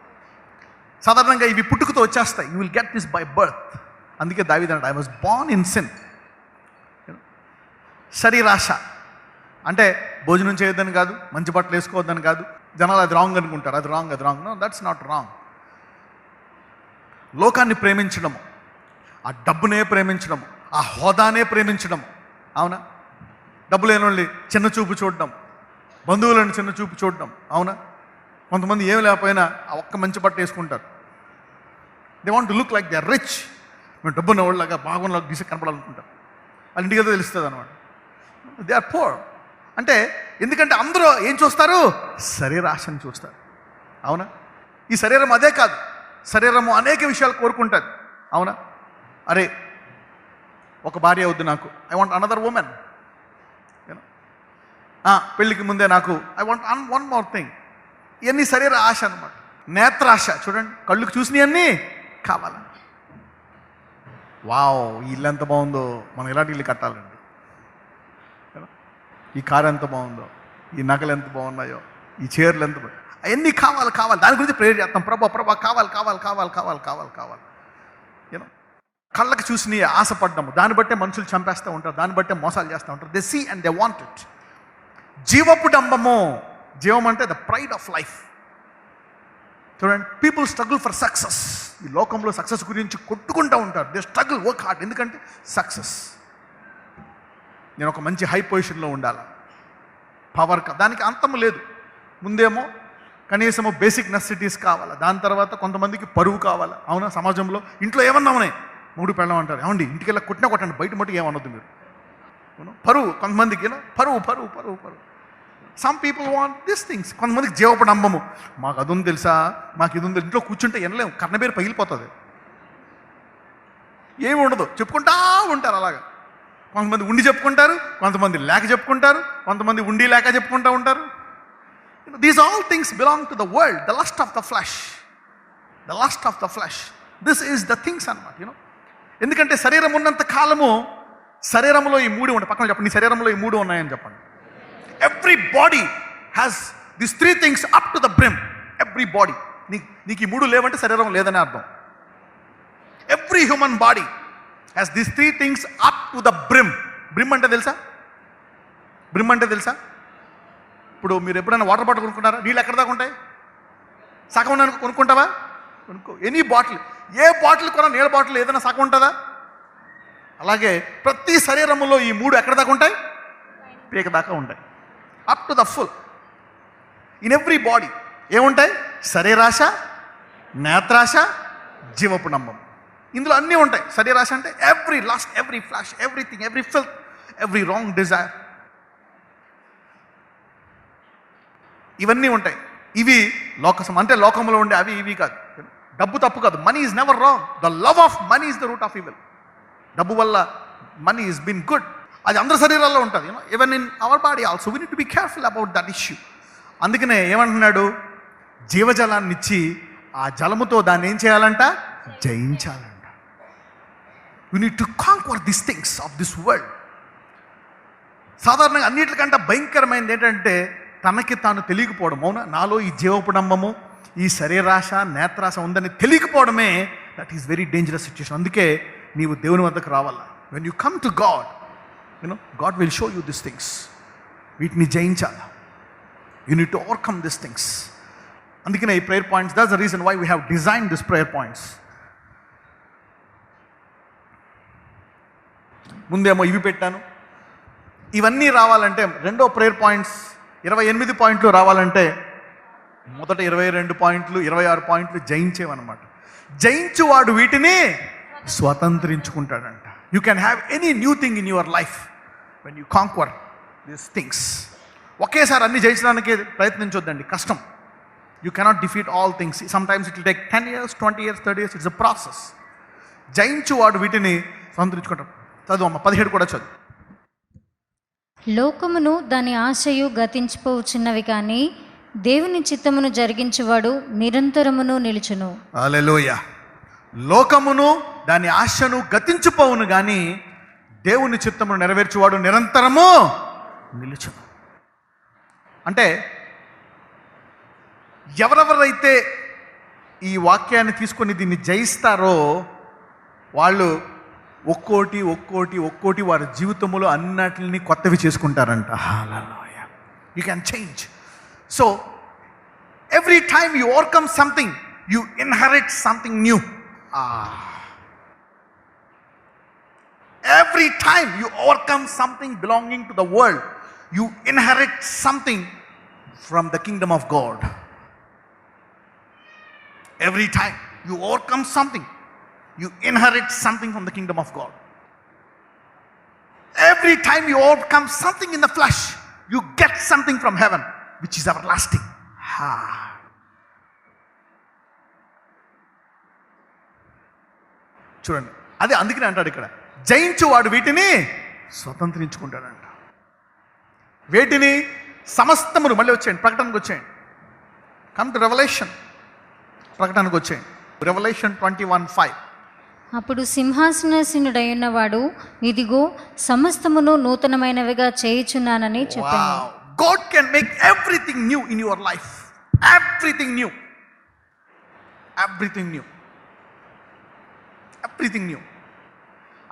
[SPEAKER 1] సాధారణంగా ఇవి పుట్టుకతో వచ్చేస్తాయి. You will get this by birth. అందుకే దావీదు అన్నాడు, I was Born in sin. శరీరాశ అంటే భోజనం చేయొద్దని కాదు, మంచి బట్టలు వేసుకోవద్దని కాదు. జనాలు అది రాంగ్ అనుకుంటారు. అది రాంగ్, అది wrong. No, that's not wrong. లోకాన్ని ప్రేమించడము, ఆ డబ్బునే ప్రేమించడము, ఆ హోదానే ప్రేమించడము. అవునా? డబ్బు లేని వాళ్ళని చిన్న చూపు చూడడం, బంధువులను చిన్న చూపు చూడడం. అవునా? కొంతమంది ఏమి లేకపోయినా ఆ ఒక్క మంచి బట్ట వేసుకుంటారు. They want to look like they are rich. మేము డబ్బున్న వాళ్ళగా బాగున్నలాగా గీసి కనపడాలనుకుంటారు. వాళ్ళ ఇంటికి వెళ్తే తెలుస్తుంది అనమాట. They are poor. అంటే ఎందుకంటే అందరూ ఏం చూస్తారు? శరీరాశను చూస్తారు. అవునా? ఈ శరీరం అదే కాదు, శరీరము అనేక విషయాలు కోరుకుంటుంది. అవునా? అరే ఒక భార్య వద్దు నాకు, ఐ వాంట్ అనదర్ ఉమెన్. పెళ్ళికి ముందే నాకు I want one more thing. ఇవన్నీ శరీర ఆశ అనమాట. నేత్రాశ, చూడండి, కళ్ళుకు చూసినవన్నీ కావాలా. వావ్, ఈ ఇల్లు ఎంత బాగుందో, మనం ఇలాంటి ఇల్లు కట్టాలండి. ఈ కారు ఎంత బాగుందో, ఈ నగలు ఎంత బాగున్నాయో, ఈ చీరలు ఎంత బాగుంది, అవన్నీ కావాలి కావాలి. దాని గురించి ప్రేయర్ చేస్తాం. ప్రభా కావాలి కావాలి కావాలి కావాలి కావాలి కావాలి. యూనో, కళ్ళకి చూసి ఆశపడ్డాము, దాన్ని బట్టే మనుషులు చంపేస్తూ ఉంటారు, దాన్ని బట్టే మోసాలు చేస్తూ ఉంటారు. They see and they want it. జీవపు డంబము. జీవం అంటే ద ప్రైడ్ ఆఫ్ లైఫ్. చూడండి, పీపుల్ స్ట్రగుల్ ఫర్ సక్సెస్. ఈ లోకంలో సక్సెస్ గురించి కొట్టుకుంటూ ఉంటారు. They struggle, work hard. ఎందుకంటే సక్సెస్. నేను ఒక మంచి హై పొజిషన్లో ఉండాలి, పవర్, దానికి అంతం లేదు. ముందేమో కనీసము బేసిక్ నెసెసిటీస్ కావాలి, దాని తర్వాత కొంతమందికి పరువు కావాలి. అవునా? సమాజంలో ఇంట్లో ఏమన్నా ఉన్నాయి, మూడు పెళ్ళం అంటారు. ఏమండి ఇంటికి వెళ్ళి కొట్టండి, బయట మట్టుకు ఏమనొద్దు మీరు. పరువు, కొంతమందికి పరువు పరువు పరువు పరువు. Some people want this things. కొంతమందికి జీవపు డంబము. మాకు అది ఉంది తెలుసా, మాకు ఇది ఉంది. ఇంట్లో కూర్చుంటే వినలేము, కర్ణబేరు పగిలిపోతుంది, ఏమి ఉండదు, చెప్పుకుంటా ఉంటారు. అలాగా కొంతమంది ఉండి చెప్పుకుంటారు, కొంతమంది లేక చెప్పుకుంటారు, కొంతమంది ఉండి లేక చెప్పుకుంటూ ఉంటారు. These all things belong to the world, the lust of the flesh. The lust of the flesh, this is the things అన్నమాట. ఎందుకంటే శరీరం ఉన్నంత కాలము శరీరంలో ఈ మూడు ఉంటాయి. పక్కన చెప్పండి, నీ శరీరంలో ఈ మూడు ఉన్నాయని చెప్పండి. Every body has this three things up to the brim. Every body. నీకు ఈ మూడు లేవంటే శరీరం లేదని అర్థం. Every human body has this three things up to the brim. Brim అంటే తెలుసా? బ్రిమ్ అంటే తెలుసా? ఇప్పుడు మీరు ఎప్పుడైనా వాటర్ బాటిల్ కొనుక్కుంటారా? నీళ్ళు ఎక్కడ దాకా ఉంటాయి? సగం ఉన్నాను కొనుక్కుంటావా? కొనుక్కో. ఎనీ బాటిల్, ఏ బాటిల్ కొన్నా నీళ్ళ బాటిల్ ఏదైనా సగం ఉంటుందా? అలాగే ప్రతి శరీరంలో ఈ మూడు ఎక్కడ దాకా ఉంటాయి? పీక దాకా ఉంటాయి. Up to the full. In every body ఏముంటాయి? శరీరాశ, నేత్రాశ, జీవపు డంబం. ఇందులో అన్నీ ఉంటాయి. శరీరాశ అంటే every lust, every flesh, everything, every filth, every wrong desire, ఇవన్నీ ఉంటాయి. ఇవి అంటే లోకంలో ఉండే అవి ఇవి కాదు. డబ్బు తప్పు కాదు. Money is never wrong. The love of money is the root of evil. డబ్బు వల్ల మనీ ఈజ్ బీన్ గుడ్. అది అందరి శరీరాల్లో ఉంటుంది. Even in our body also we need to be careful about that issue. అందుకనే ఏమంటున్నాడు? జీవజలాన్ని ఇచ్చి ఆ జలముతో దాన్ని ఏం చేయాలంట? జయించాలంట. You need to conquer this things of this world. సాధారణంగా అన్నిటికంటే భయంకరమైనది ఏంటంటే తనకి తాను తెలియకపోవడం. అవునా? నాలో ఈ జీవపు డంబము, ఈ శరీరాశ, నేత్రాశ ఉందని తెలియకపోవడమే that is very dangerous situation. అందుకే నీవు దేవుని వద్దకు రావాలా. When you come to God, God will show you this things. వీటిని జయించాలా. You need to overcome this things. అందుకనే ఈ prayer points, that's the reason why we have design this prayer points. ముందేమో ఇవి పెట్టాను. ఇవన్నీ రావాలంటే రెండో ప్రేయర్ పాయింట్స్ 28 పాయింట్లు రావాలంటే మొదట 22 పాయింట్లు, 26 పాయింట్లు జయించేవన్నమాట. జయించువాడు వీటిని స్వతంత్రించుకుంటాడంట. You can have any new thing in your life when you conquer these things. ఒకేసారి అన్ని జయించడానికి ప్రయత్నించొద్దండి, కష్టం. You cannot defeat all things. Some times it will take 10 years, 20 years, 30 years. It's a process. జయించువాడు వీటిని స్వతంత్రించుకుంటాడు. చదువు అమ్మ, 17 కూడా చదువు.
[SPEAKER 2] లోకమును దాని ఆశయు గతించిపోవచ్చున్నవి కానీ దేవుని చిత్తమును జరిగించువాడు నిరంతరమును నిలుచును.
[SPEAKER 1] హల్లెలూయా. లోకమును దాని ఆశను గతించిపోవును కానీ దేవుని చిత్తమును నెరవేర్చువాడు నిరంతరము నిలుచును. అంటే ఎవరెవరైతే ఈ వాక్యాన్ని తీసుకొని దీన్ని జయిస్తారో వాళ్ళు ఒక్కోటి వారి జీవితంలో అన్నిటిని కొత్తవి చేసుకుంటారంట. Hallelujah. You can change. So every time you overcome something, you inherit something new. Every time you overcome something belonging to the world, you inherit something from the kingdom of God. Every time you overcome something, you inherit something from the kingdom of God. Every time you overcome something in the flesh, you get something from heaven, which is everlasting. చూడండి, అదే అందుకనే అంటాడు ఇక్కడ, జయించువాడు వీటిని స్వతంత్రించుకుంటాడంట. వేటిని? సమస్తమును. మళ్ళీ వచ్చేయండి, ప్రకటనకు వచ్చేయండి. కమ్ టు రెవల్యూషన్, ప్రకటనకు వచ్చేయండి. రెవల్యూషన్ 21:5.
[SPEAKER 2] అప్పుడు సింహాసనాసీనుడైనవాడు, ఇదిగో సమస్తమును నూతనమైనవిగా చేయుచున్నానని చెప్పాను.
[SPEAKER 1] God can make everything new in your life. Everything new. Everything new. Everything new.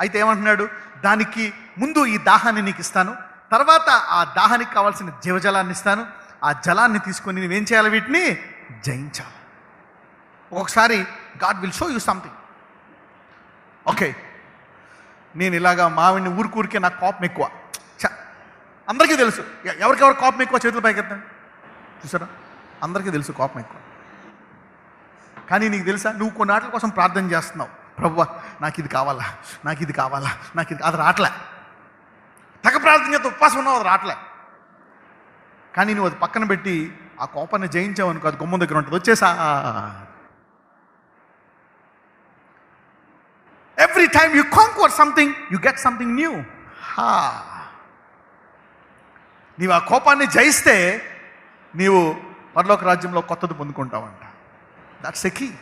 [SPEAKER 1] అయితే ఏమంటున్నాడు? దానికి ముందు ఈ దాహాన్ని నీకు ఇస్తాను, తర్వాత ఆ దాహానికి కావాల్సిన జీవజలాన్ని ఇస్తాను. ఆ జలాన్ని తీసుకొని నువ్వేం చేయాలి? వీటిని జయించాలి. ఒక్కొక్కసారి God will show you something. Okay, నేను ఇలాగా మావిడిని ఊరికే నాకు కోపం ఎక్కువ. అందరికీ తెలుసు. ఎవరికెవరు కోపం ఎక్కువ చేతుల పైకి ఎత్తండి. చూసారా, అందరికీ తెలుసు కోపం ఎక్కువ. కానీ నీకు తెలుసా, నువ్వు కొన్ని ఆటల కోసం ప్రార్థన చేస్తున్నావు. ప్రభువా నాకు ఇది కావాలా, నాకు ఇది కావాలా, నాకు ఇది, అది రావట్లే. తెగ ప్రార్థన చేస్తే ఉపవాసం ఉన్నావు, అది రావట్లే. కానీ నువ్వు అది పక్కన పెట్టి ఆ కోపాన్ని జయించావు అనుకో, అది గుమ్మం దగ్గర ఉంటుంది, వచ్చేసా. Every time you conquer something, you get something new. నీవు ఆ కోపాన్ని జయిస్తే నీవు పరలోక రాజ్యంలో కొత్తది పొందుకుంటావంట. That's a key.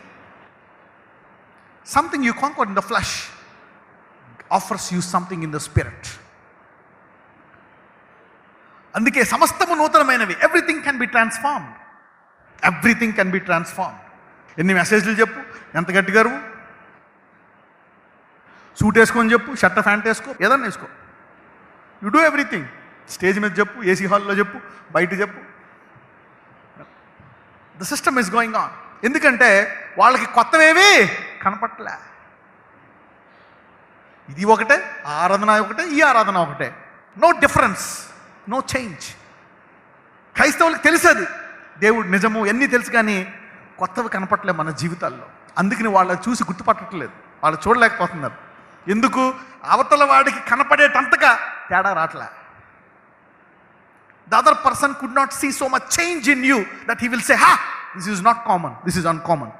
[SPEAKER 1] Something you conquer in the flesh offers you something in the spirit. అందుకే సమస్తము నూతనమైనవి. Everything can be transformed. Everything can be transformed. ఎన్ని మెసేజ్లు చెప్పు, ఎంత గట్టిగా అరువు, సూట్ వేసుకొని చెప్పు, షర్ట్ ప్యాంట్ వేసుకో, ఏదన్నా వేసుకో. You do everything. స్టేజ్ మీద చెప్పు, ఏసీ హాల్లో చెప్పు, బయట చెప్పు. The system is going on. ఎందుకంటే వాళ్ళకి కొత్తవేవి కనపట్లే. ఇది ఒకటే, ఆ ఆరాధన ఒకటే, ఈ ఆరాధన ఒకటే. No difference, no change. క్రైస్తవులకు తెలుసది, దేవుడు నిజము ఎన్ని తెలుసు, కానీ కొత్తవి కనపట్లే మన జీవితాల్లో. అందుకని వాళ్ళని చూసి గుర్తుపట్టట్లేదు, వాళ్ళు చూడలేకపోతున్నారు. ఎందుకు? అవతల వాడికి కనపడేటంతగా తేడా రావట్లే. The other person could not see so much change in you that he will say, this is not common, this is uncommon.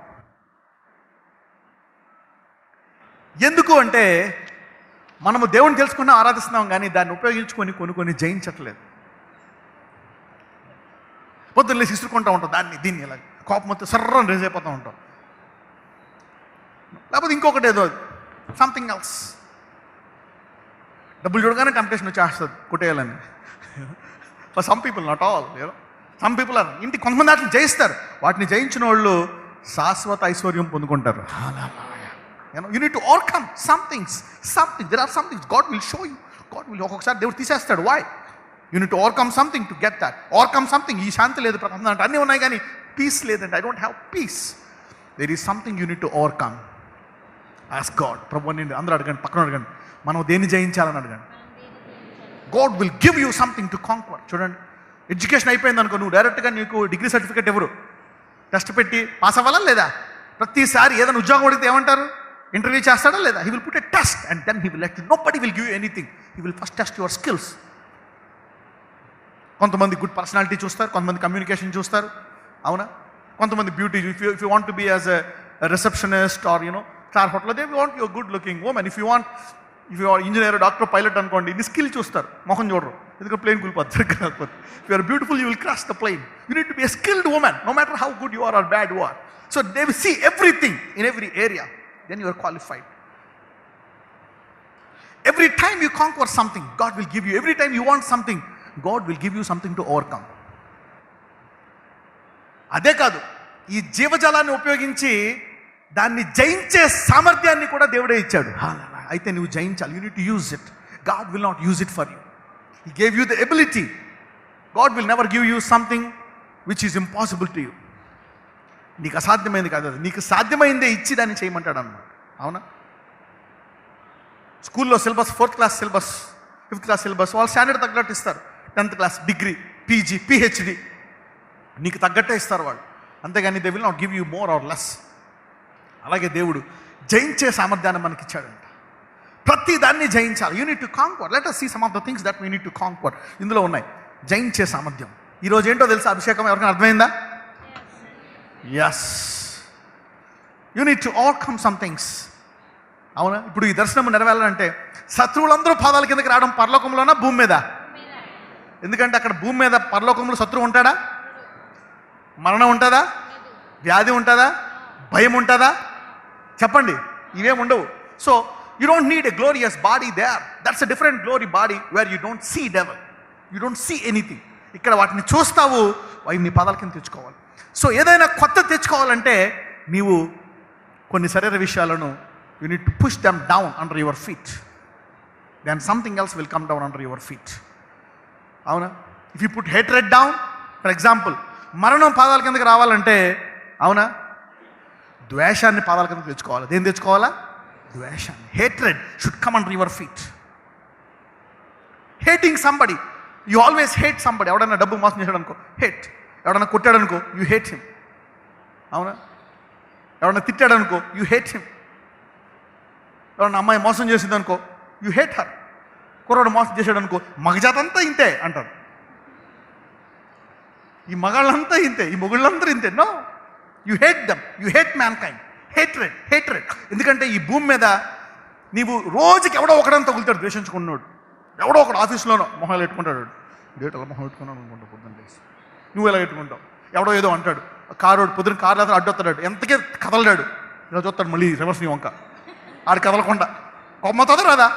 [SPEAKER 1] ఎందుకు అంటే మనము దేవుని తెలుసుకున్న ఆరాధిస్తున్నాం, కానీ దాన్ని ఉపయోగించుకొని కొన్ని జయించట్లేదు. పొద్దున్న లేసి ఇసురుకుంటూ ఉంటాం దీన్ని, ఇలా కోపం మొత్తం సర్రని రేజ్ అయిపోతూ ఉంటాం. లేకపోతే ఇంకొకటి ఏదో సంథింగ్ ఎల్స్. డబ్బులు చూడగానే టెంప్టేషన్ వచ్చేస్తుంది కొట్టేయాలని. For some people, not all. Some people are. ఇంటి కొంతమంది వాటిని జయిస్తారు. వాటిని జయించిన వాళ్ళు శాశ్వత ఐశ్వర్యం పొందుకుంటారు. You need to overcome something. There are somethings God will show you. God will, ఒక్కొక్కసారి దేవుడు తీసేస్తాడు. Why? You need to overcome something to get that. Overcome something. ఈ శాంతి లేదు ప్రపంచం అంటే, అన్నీ ఉన్నాయి కానీ పీస్ లేదంటే, I don't have peace. There is something you need to overcome. Ask God. ప్రభు నేను అందరూ అడగండి, పక్కన అడగండి, మనం దేన్ని జయించాలని అడగండి. God will give you something to conquer. చూడండి, ఎడ్యుకేషన్ అయిపోయింది అనుకో, నువ్వు డైరెక్ట్గా నీకు డిగ్రీ సర్టిఫికేట్ ఎవరు టెస్ట్ పెట్టి పాస్ అవ్వాలా లేదా? ప్రతిసారి ఏదైనా ఉద్యోగం అడిగితే ఏమంటారు? ఇంటర్వ్యూ చేస్తాడా లేదా? He will put a test and then he will let you. Nobody will give you anything. He will first test your skills. కొంతమంది గుడ్ పర్సనాలిటీ చూస్తారు, కొంతమంది కమ్యూనికేషన్ చూస్తారు, అవునా? కొంతమంది beauty. If you want to be as a receptionist or star hotel, they want your good looking women. If you are engineer, doctor, pilot అనుకోండి, ఇది skill చూస్తారు, మొహం చూడరు. ఎందుకంటే ప్లేన్ కూలిపోతుంది కాకపోతే. If you are beautiful, you will crash the plane. You need to be a skilled women, no matter how good you are or bad you are. So they will see everything in every area. Then you are qualified. Every time you conquer something, God will give you. Every time you want something, God will give you something to overcome. అదే కాదు, ఈ జీవజలాన్ని ఉపయోగించి దాన్ని జయించే సామర్థ్యాన్ని కూడా దేవుడే ఇచ్చాడు. అయితే నువ్వు జయించాలి. You need to use it. God will not use it for you. He gave you the ability. God will never give you something which is impossible to you. నీకు అసాధ్యమైంది కాదు, అది నీకు సాధ్యమైందే ఇచ్చి దాన్ని చేయమంటాడు అన్నమాట. అవునా? స్కూల్లో syllabus 4th class syllabus, 5th class syllabus వాళ్ళు స్టాండర్డ్ తగ్గట్టు ఇస్తారు. 10th class, degree, PG, PhD నీకు తగ్గట్టే ఇస్తారు వాళ్ళు. అంతేగాని they will not give you more or less. అలాగే దేవుడు జయించే సామర్థ్యాన్ని మనకి ఇచ్చాడంట. ప్రతి దాన్ని జయించాలి. You need to conquer. Let us see some of the things that we need to conquer. ఇందులో ఉన్నాయి జయించే సామర్థ్యం. ఈరోజు ఏంటో తెలుసా? అభిషేకం ఎవరికైనా అర్థమైందా? Yes, you need to overcome some things. అవునా? ఇప్పుడు ఈ దర్శనం నెరవేరాలంటే శత్రువులందరూ పాదాల కిందకి రావడం పరలోకంలోనా భూమి మీద? ఎందుకంటే అక్కడ భూమి మీద పరలోకంలో శత్రువు ఉంటాడా? మరణం ఉంటుందా? వ్యాధి ఉంటుందా? భయం ఉంటుందా? చెప్పండి, ఇవేం ఉండవు. So you don't need a glorious body there. That's a different glory body where you don't see devil, you don't see anything. ఇక్కడ వాటిని చూస్తావు, అవి నీ పాదాల కింద తెచ్చుకోవాలి. సో ఏదైనా కొత్త తెచ్చుకోవాలంటే నీవు కొన్ని శరీర విషయాలను you need to push them down under your feet, then something else will come down under your feet. అవునా? If you put hatred down, for example మరణం పాదాల కిందకి రావాలంటే, అవునా, ద్వేషాన్ని పాదాల కిందకి తెచ్చుకోవాలి. దేన్ని తెచ్చుకోవాలా? ద్వేషాన్ని. Hatred should come under your feet. Hating somebody, you always hate somebody. ఎవడన్నా డబ్బు మోసం చేశాడు అనుకో, హేట్. ఎవడన్నా కొట్టాడు అనుకో, యూ హేట్ హిమ్. అవునా? ఎవడన్నా తిట్టాడు అనుకో, యూ హేట్ హిమ్. ఎవడన్నా అమ్మాయి మోసం చేసింది అనుకో, యూ హేట్ హర్. కుర్రాడు మోసం చేశాడు అనుకో, మగజాతంతా ఇంతే అంటారు. ఈ మగాళ్ళంతా ఇంతే, ఈ మొగుళ్ళందరూ ఇంతే. No, you hate them, you hate mankind. Hatred, hatred. ఎందుకంటే ఈ భూమి మీద నీవు రోజుకి ఎవడో ఒకడని తగులుతాడు ద్వేషించుకున్నాడు. ఎవడో ఒకడు ఆఫీస్లోనో మొహాలు పెట్టుకుంటాడు. డేట్ అలా మొహం పెట్టుకున్నాను అనుకుంటా, పొద్దున్న లేసి నువ్వు ఎలా పెట్టుకుంటావు. ఎవడో ఏదో అంటాడు, కారోడు పొద్దున్న కారు అతను అడ్డొస్తాడు, ఎంతకే కదలడాడు. ఇలా చూస్తాడు మళ్ళీ రివర్స్ నీ వంక, ఆడు కదలకుండా కొమ్మతో రాదా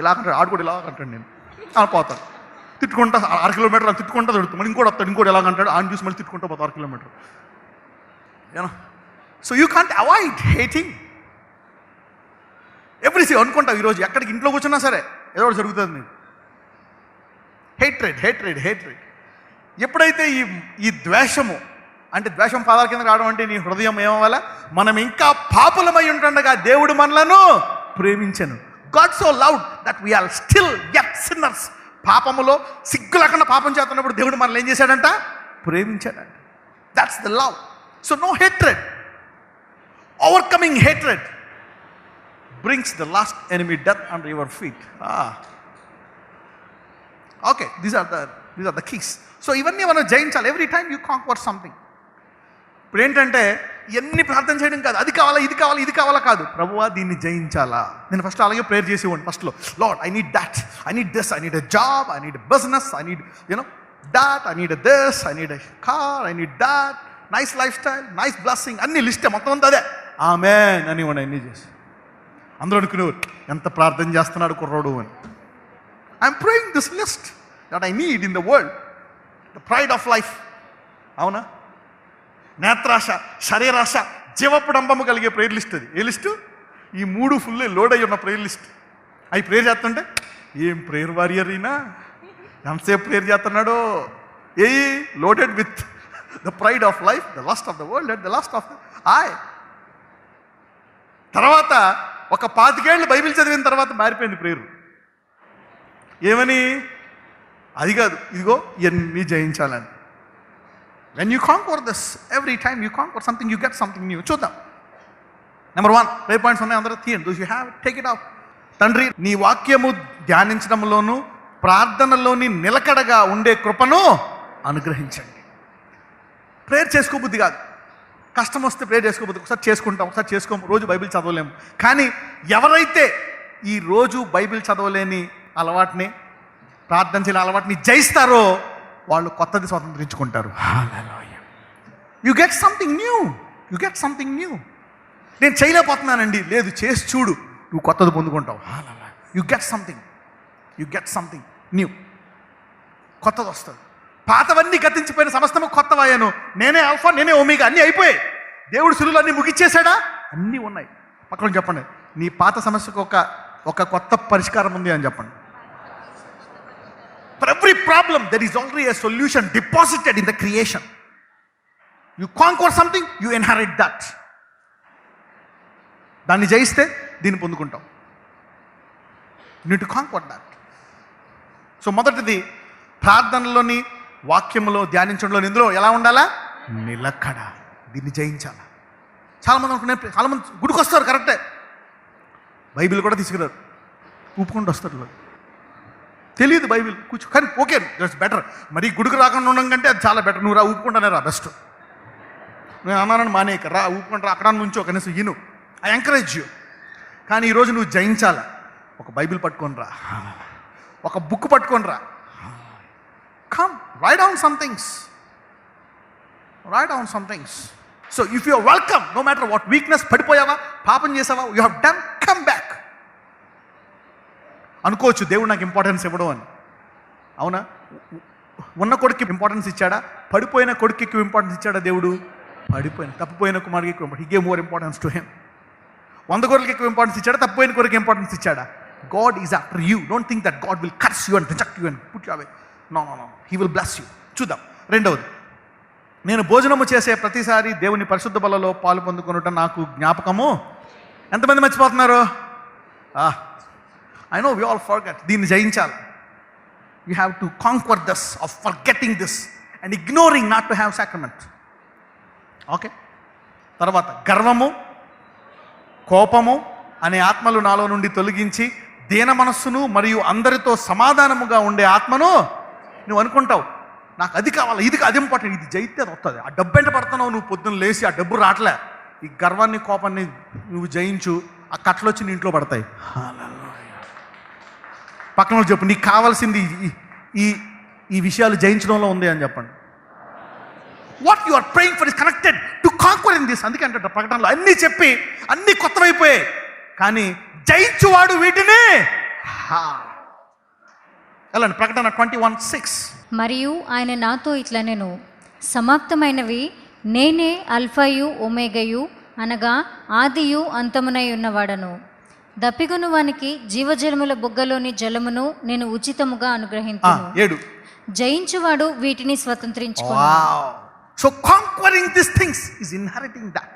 [SPEAKER 1] ఇలా అంటాడు. ఆడు కూడా ఇలా అంటాడు, నేను పోతాడు తిట్టుకుంటా 6 కిలోమీటర్లు తిట్టుకుంటా దొరుకుతుంది. మళ్ళీ ఇంకోటి వస్తాడు, ఇంకోటి ఎలాగంటాడు, ఆయన చూసి మళ్ళీ తిట్టుకుంటా పోతా 6 kilometre. You know, so you can't avoid hating everything. అనుకుంటావు ఈరోజు ఎక్కడికి ఇంట్లో కూర్చున్నా సరే ఏదో ఒకటి జరుగుతుంది నీకు. Hatred, hatred, hatred. ఎప్పుడైతే ఈ ద్వేషము, అంటే ద్వేషం పాదాల కింద రావడం అంటే నీ హృదయం ఏమవ్వాలా? మనం ఇంకా పాపులమై ఉంటుండగా దేవుడు మనలను ప్రేమించెను. God so loved that we are still yet sinners. పాపములో సిగ్గు లేకుండా పాపం చేస్తున్నప్పుడు దేవుడు మనల్ని ఏం చేశాడంట? ప్రేమించాడంట. That's the love. So no hatred. Overcoming hatred brings the last enemy death under your feet. Okay, these are the keys. So ఇవన్నీ మనం జయించాలి. Every time you conquer something. ఇప్పుడు ఏంటంటే ఎన్ని ప్రార్థన చేయడం కాదు, అది కావాలా ఇది కావాలా ఇది కావాలా కాదు, ప్రభువా దీన్ని జయించాలా. నేను ఫస్ట్ అలాగే ప్రేయర్ చేసేవాడిని. ఫస్ట్లో lord I need that, I need this, I need a job, I need business, I need that, I need this, I need a car, I need that, nice lifestyle, nice blessing, అన్ని list మొత్తం అంతా అదే. ఆమేన్ అని ఇవ్వండి అన్నీ చేసి. అందరూ అనుకునేవారు ఎంత ప్రార్థన చేస్తున్నాడు కుర్రోడు అని. I'm praying this list that I need in the world, the pride of life. అవునా? నేత్రాశ, శరీరాశ, జీవపుడంబము కలిగే ప్రేయర్ లిస్ట్ అది. ఏ లిస్టు? ఈ 3 ఫుల్ లోడ్ అయ్యి ఉన్న ప్రేయర్ లిస్ట్. అవి ప్రేయర్ చేస్తుంటే ఏం ప్రేయర్ వారియర్ అయినా ఎంతసేపు ప్రేయర్ చేస్తున్నాడో. A loaded with the pride of life, the lust of the world and the lust of the eye. తర్వాత ఒక 25 ఏళ్ళు బైబిల్ చదివిన తర్వాత మారిపోయింది ప్రేయర్. ఏమని? అది కాదు, ఇదిగో ఇవన్నీ జయించాలని. When you conquer this, every time you conquer something, you get something new. చూద్దాం. నెంబర్ 1 ప్రేయర్ పాయింట్స్ ఉన్నాయి, అందరూ తీయండి. Do you have take it out. తండ్రి, నీ వాక్యము ధ్యానించడంలోను ప్రార్థనలోని నిలకడగా ఉండే కృపను అనుగ్రహించండి. ప్రేయర్ చేసుకోబుద్ధి కాదు, కష్టం వస్తే ప్రేయర్ చేసుకోబుద్ధి. ఒకసారి చేసుకుంటాం, ఒకసారి చేసుకోము. రోజు బైబిల్ చదవలేము. కానీ ఎవరైతే ఈ రోజు బైబిల్ చదవలేని అలవాటుని, ప్రార్థన చేయని అలవాటుని జయిస్తారో వాళ్ళు కొత్తది స్వతంత్రించుకుంటారు. You get something new, you get something new. నేను చేయలేకపోతున్నానండి, లేదు చేసి చూడు, నువ్వు కొత్తది పొందుకుంటావు. You get something, you get something new. కొత్తది వస్తుంది. పాతవన్నీ గతించిపోయిన సమస్తము కొత్తవాయను. నేనే ఆల్ఫా, నేనే ఒమేగా, అన్నీ అయిపోయాయి. దేవుడు శిలువలో అన్నీ ముగిచ్చేశాడా? అన్నీ ఉన్నాయి. పక్కన చెప్పండి, నీ పాత సమస్యకు ఒక కొత్త పరిష్కారం ఉంది అని చెప్పండి. For every problem there is already a solution deposited in the creation. You conquer something, you inherit that. దాన్ని జయిస్తే దీన్ని పొందుకుంటావు. Need to conquer that. So మొదటిది ప్రార్థనలోని, వాక్యంలో, ధ్యానించడంలో, ఇందులో ఎలా ఉండాలా? నిలకడ. దీన్ని జయించాలా. చాలామంది అనుకునే, చాలామంది గుడికి వస్తారు, కరెక్టే, బైబిల్ కూడా తీసుకురారు, ఊపుకుంటూ వస్తారు. తెలియదు బైబిల్ కూర్చో, కానీ ఓకే, దట్స్ బెటర్. మరి గుడికి రాకుండా ఉండడం కంటే అది చాలా బెటర్. నువ్వు రా, ఊపుకుంటానే రా, బెస్ట్. నేను అన్నానని మానేక రా, ఊపుకుంటా, అక్కడ నుంచో కనీసం ఇను, ఐ ఎంకరేజ్ యూ. కానీ ఈరోజు నువ్వు జయించాలా. ఒక బైబిల్ పట్టుకొని రా, ఒక బుక్ పట్టుకొని రా, come write down some things, write down some things. So if you are welcome, no matter what weakness, పడిపోయావా, పాపం చేసావా, you have done, come back. అనుకోవచ్చు దేవుడు నాకు ఇంపార్టెన్స్ ఇవ్వడం అని. అవునా? ఉన్న కొడుకు ఇంపార్టెన్స్ ఇచ్చాడా? పడిపోయిన కొడుకు ఎక్కువ ఇంపార్టెన్స్ ఇచ్చాడా దేవుడు? పడిపోయిన, తప్పిపోయిన కుమారుడికి ఎక్కువ importance. He gave more importance to him. 100 గొర్రెలకి ఎక్కువ ఇంపార్టెన్స్ ఇచ్చాడా? తప్పిపోయిన కొడుకు ఇంపార్టెన్స్ ఇచ్చాడా? God is after you. Don't think that God will curse you and reject you and put you away. No. He will bless you. చూద్దాం. రెండవది, నేను భోజనము చేసే ప్రతిసారి దేవుని పరిశుద్ధ బలలో పాలు పొందుకొనుట నాకు జ్ఞాపకము. ఎంతమంది మర్చిపోతున్నారు? I know we all forget. దీన్ని జయించాలి. You have to conquer this of forgetting this and ignoring not to have sacrament. Okay. తర్వాత గర్వము, కోపము అనే ఆత్మలు నాలో నుండి తొలగించి దీన మనస్సును మరియు అందరితో సమాధానముగా ఉండే ఆత్మను. నువ్వు అనుకుంటావు నాకు అది కావాలి, ఇది అది ఇంపార్టెంట్, ఇది జయితే అది వస్తుంది. ఆ డబ్బు ఎంట పడుతున్నావు నువ్వు, పొద్దున్న లేచి ఆ డబ్బు రావట్లే. ఈ గర్వాన్ని, కోపాన్ని నువ్వు జయించు, ఆ కట్టలు వచ్చి నీ ఇంట్లో పడతాయి. పక్కన వాళ్ళు చెప్పు, నీకు కావాల్సింది ఈ విషయాలు జయించడంలో ఉంది అని చెప్పండి. What you are praying for is connected to conquer in this. అందుకే అంటే ప్రకటనలో అన్నీ చెప్పి అన్నీ కొత్తవైపోయాయి, కానీ జయించువాడు వీటిని. వెళ్ళండి, ప్రకటన 21:6.
[SPEAKER 2] మరియు ఆయన నాతో ఇట్లా, నేను సమాప్తమైనవి నేనే అల్ఫాయు ఒమేగయు, అనగా ఆదియు అంతమునై ఉన్నవాడను. దప్పిగొను వానికి జీవజలముల బుగ్గలోని జలమును నేను ఉచితముగా అనుగ్రహించును.
[SPEAKER 1] 7.
[SPEAKER 2] జయించువాడు వీటిని స్వతంత్రించుకో.
[SPEAKER 1] So conquering this things is inheriting that.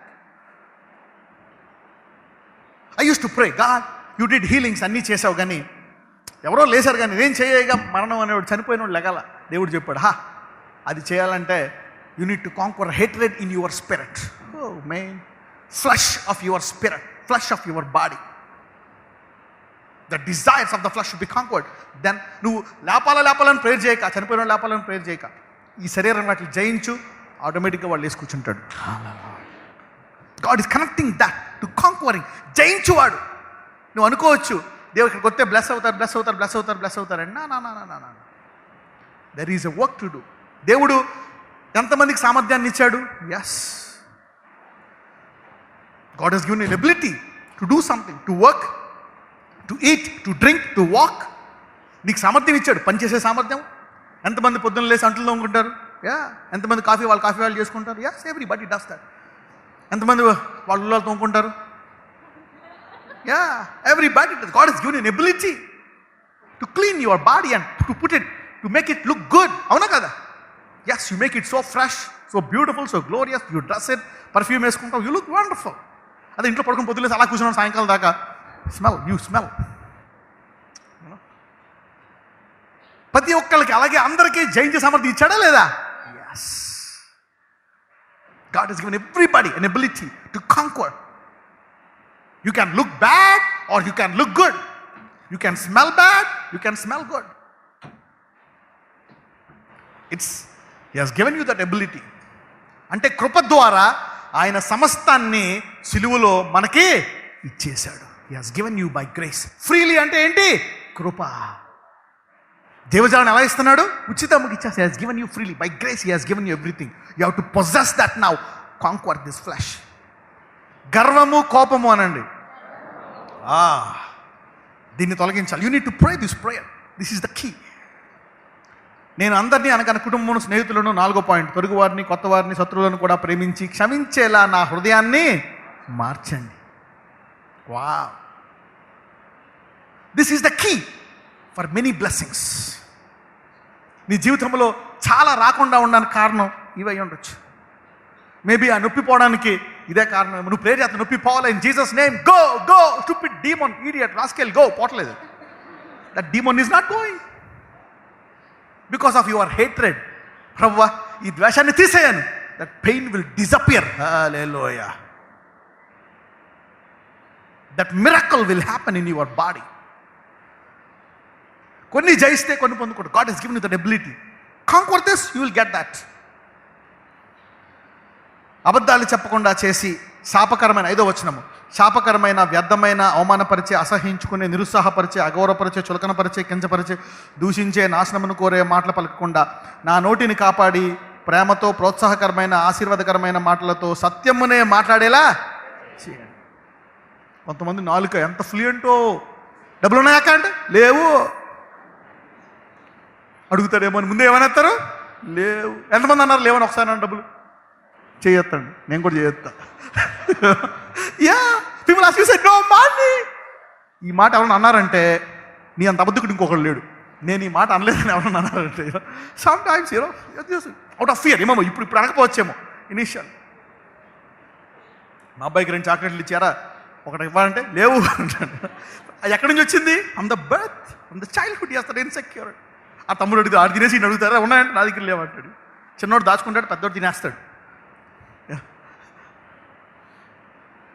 [SPEAKER 1] I use to pray, God you did healings, అన్నీ చేసావు, కానీ ఎవరో లేసారు, కానీ నేను చేయగా మరణం అనేవాడు, చనిపోయినవాడు లెగాల. దేవుడు చెప్పాడు, అది చేయాలంటే you need to conquer hatred in your spirit. Oh main flesh of your spirit, flesh of your body. The desires of the flesh should be conquered. Then నువ్వు లేపాలని ప్రేర్ చేయక, చనిపోయిన లేపాలని ప్రేర్ చేయక, ఈ శరీరం వాటిని జయించు, ఆటోమేటిక్గా వాళ్ళు వేసి కూర్చుంటాడు. God is connecting that to conquering. జయించువాడు. నువ్వు అనుకోవచ్చు దేవుడు ఇక్కడికి వస్తే బ్లెస్ అవుతారు అని. నా there is a work to do. దేవుడు ఎంతమందికి సామర్థ్యాన్ని ఇచ్చాడు? Yes, God has given an ability to do something, to work, to eat, to drink, to walk. నీకు సామర్థ్యం ఇచ్చాడు, పనిచేసే సామర్థ్యం. ఎంతమంది పొద్దున్న లేసి అంట్లు తోముకుంటారు? ఎంతమంది కాఫీ వాళ్ళు చేసుకుంటారు? Yes, everybody does that. ఎంతమంది వాళ్ళు తోముకుంటారు? Everybody does. God has given you an ability to clean your body and to put it, to make it look good. అవునా కదా? Yes, you make it so fresh, so beautiful, so glorious. You dress it, perfume వేసుకుంటావు, you look wonderful. అదే ఇంట్లో పడుకుని పొద్దులేసి అలా కూర్చున్నాం సాయంకాలం దాకా, you smell. ప్రతి ఒక్కరికి అలాగే అందరికీ జయించే సామర్థ్యం ఇచ్చాడా లేదా? Yes. God has given everybody an ability to conquer. You can look bad or you can look good. You can smell bad, you can smell good. He has given you that ability. అంటే కృప ద్వారా ఆయన సమస్తాన్ని సిలువలో మనకి ఇచ్చేశాడు. He has given you by grace. Freely అంటే ఏంటి? కృప. దేవజాలను ఎలా ఇస్తున్నాడు? ఉచితంగా ఇచ్చేసి. He has given you freely. By grace He has given you everything. You have to possess that now. Conquer this flesh. గర్వము, కోపము అనండి. దీన్ని తొలగించాలి. You need to pray this prayer. This is the key. నేను అందరినీ అనగా కుటుంబం, స్నేహితులను, 4వ పాయింట్, పొరుగు వారిని, కొత్త వారిని, శత్రువులను కూడా ప్రేమించి క్షమించేలా నా హృదయాన్ని మార్చండి. Wow, this is the key for many blessings. నీ జీవితంలో చాలా రాకుండా ఉండడానికి కారణం ఇవై ఉండొచ్చు. మేబీ ఆ నొప్పి పోవడానికి ఇదే కారణం. నువ్వు ప్రేర్ చేస్తా, నొప్పి పోవాలి in Jesus name, go go stupid demon idiot rascal go. పోవట్లేదు. That demon is not going because of your hatred. ప్రభువా ఈ ద్వేషాన్ని తీసేయను, that pain will disappear. Hallelujah. That miracle will happen in your body. కొన్ని జయిస్తే కొన్ని పొందుకోండి. God has given you that ability. Conquer this, you will get that. అబద్ధాలు చెప్పకుండా చేసి శాపకరమైన, 5వ వచనము, శాపకరమైన, వ్యర్థమైన, అవమానపరిచే, అసహించుకునే, నిరుత్సాహపరిచే, అగౌరవపరిచే, చులకనపరిచే, కించపరిచే, దూషించే, నాశనమును కోరే మాటలు పలకకుండా నా నోటిని కాపాడి ప్రేమతో, ప్రోత్సాహకరమైన, ఆశీర్వాదకరమైన మాటలతో సత్యమునే మాట్లాడేలా చేయండి. కొంతమంది నాలుక ఎంత ఫ్లూయెంటో. డబ్బులు ఉన్నాయాక అంటే లేవు అడుగుతాడేమో అని ముందే ఏమనేస్తారు, లేవు. ఎంతమంది అన్నారు లేవని? ఒకసారి అన్న డబ్బులు చేయొత్తండి, నేను కూడా చేయొత్తా. Yeah people ask you say no money. ఈ మాట ఎవరైనా అన్నారంటే నీ అంత అబద్ధకుడు ఇంకొకడు లేడు. నేను ఈ మాట అనలేదని ఎవరైనా అన్నారంటే some times out of fear. ఏమో ఇప్పుడు అనకపోవచ్చేమో ఇనీషియల్. మా అబ్బాయికి 2 చాక్లెట్లు ఇచ్చారా, ఒకటి ఇవ్వాలంటే లేవు అంటాడు. అది ఎక్కడి నుంచి వచ్చింది? From the birth, from the childhood చేస్తాడు ఇన్సెక్యూర్. ఆ తమ్ముడు అడుగుతాడు, ఆడు తినేసి ఈయన అడుగుతారా, ఉన్నాయంటే నా దగ్గర లేవంటాడు. చిన్నోడు దాచుకుంటాడు, పెద్దోడు తినేస్తాడు.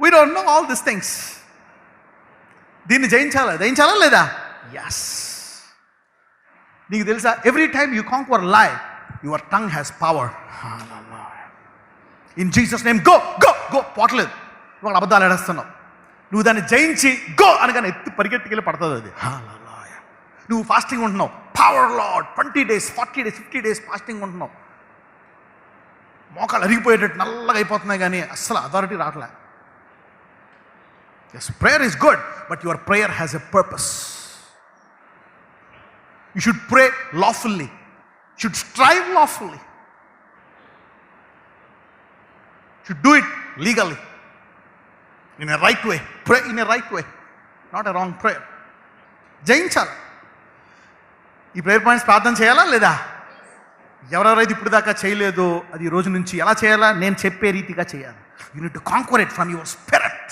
[SPEAKER 1] We don't know all these things. దీన్ని జయించాలా లేదా? ఎస్. నీకు తెలుసా, ఎవ్రీ టైమ్ యూ కాంక్వర్ లై, your tongue has power. In Jesus name go go go. పోవట్లేదు, నువ్వు అబద్ధాలు ఏడేస్తున్నావు. నువ్వు దాన్ని జయించి గో అనగానే ఎత్తి పరిగెట్టుకెళ్ళి పడుతుంది అది. నువ్వు ఫాస్టింగ్ ఉంటున్నావు, power lord, 20 days 40 days 50 days fasting ఉంటున్నావు, మోకాలు అరిగిపోయేటట్టు నల్లగా అయిపోతున్నాయి, కానీ అస్సలు అథారిటీ రావట్లే. Yes, prayer is good, but your prayer has a purpose. You should pray lawfully. You should strive lawfully. You should do it legally, in a right way. Pray in a right way, not a wrong prayer. జయించాలి. ఈ prayer points ప్రార్థన చేయాలా లేదా? ఎవరెవరైతే ఇప్పుడు దాకా చేయలేదో అది ఈ రోజు నుంచి ఎలా చేయాలా? నేను చెప్పే రీతిగా చేయాలి. You need to conquer it from your spirit.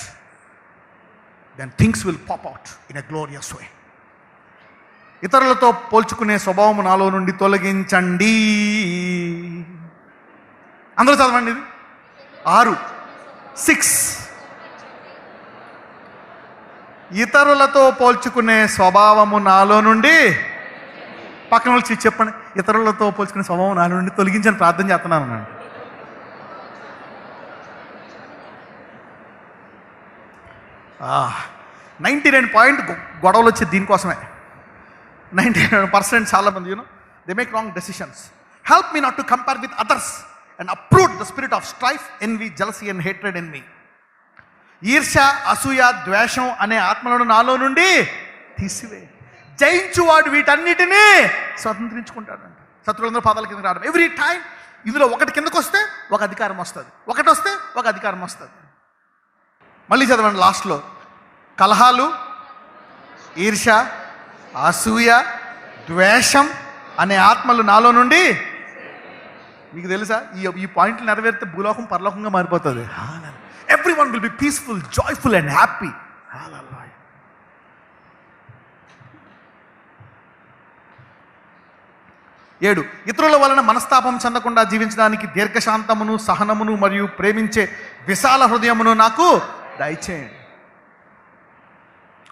[SPEAKER 1] Then things will pop out in a glorious way. ఇతరులతో పోల్చుకునే స్వభావం నాలో నుండి తొలగించండి. అందరూ చదవండి ఇది. 6 6 ఇతరులతో పోల్చుకునే స్వభావము నాలో నుండి. పక్కన వచ్చి చెప్పండి, ఇతరులతో పోల్చుకునే స్వభావం నాలో నుండి తొలగించని ప్రార్థన చేస్తున్నాను అన్నాను. 99% గొడవలు వచ్చేది దీనికోసమే. 99% చాలా మంది they make wrong decisions. Help me not to compare with others and approve the spirit of strife, envy, jealousy and hatred in me. ఈర్ష్య, అసూయ, ద్వేషం అనే ఆత్మలను నాలో నుండి తీసివే. జయించువాడు వీటన్నిటినీ స్వతంత్రించుకుంటాడంట. శత్రువులందరూ పాదాల కిందకి రావడం. ఎవ్రీ టైం ఇందులో ఒకటి కిందకు వస్తే ఒక అధికారం వస్తుంది, ఒకటి వస్తే ఒక అధికారం వస్తుంది. మళ్ళీ చదవండి లాస్ట్లో. కలహాలు, ఈర్ష్య, అసూయ, ద్వేషం అనే ఆత్మలు నాలో నుండి. మీకు తెలుసా, ఈ పాయింట్లు నెరవేరితే భూలోకం పరలోకంగా మారిపోతుంది. Everyone will be peaceful, joyful and happy. 7 ఇతరుల వలన మనస్తాపం చెందకుండా జీవించడానికి దీర్ఘశాంతమును, సహనమును మరియు ప్రేమించే విశాల హృదయమును నాకు దయచేయండి.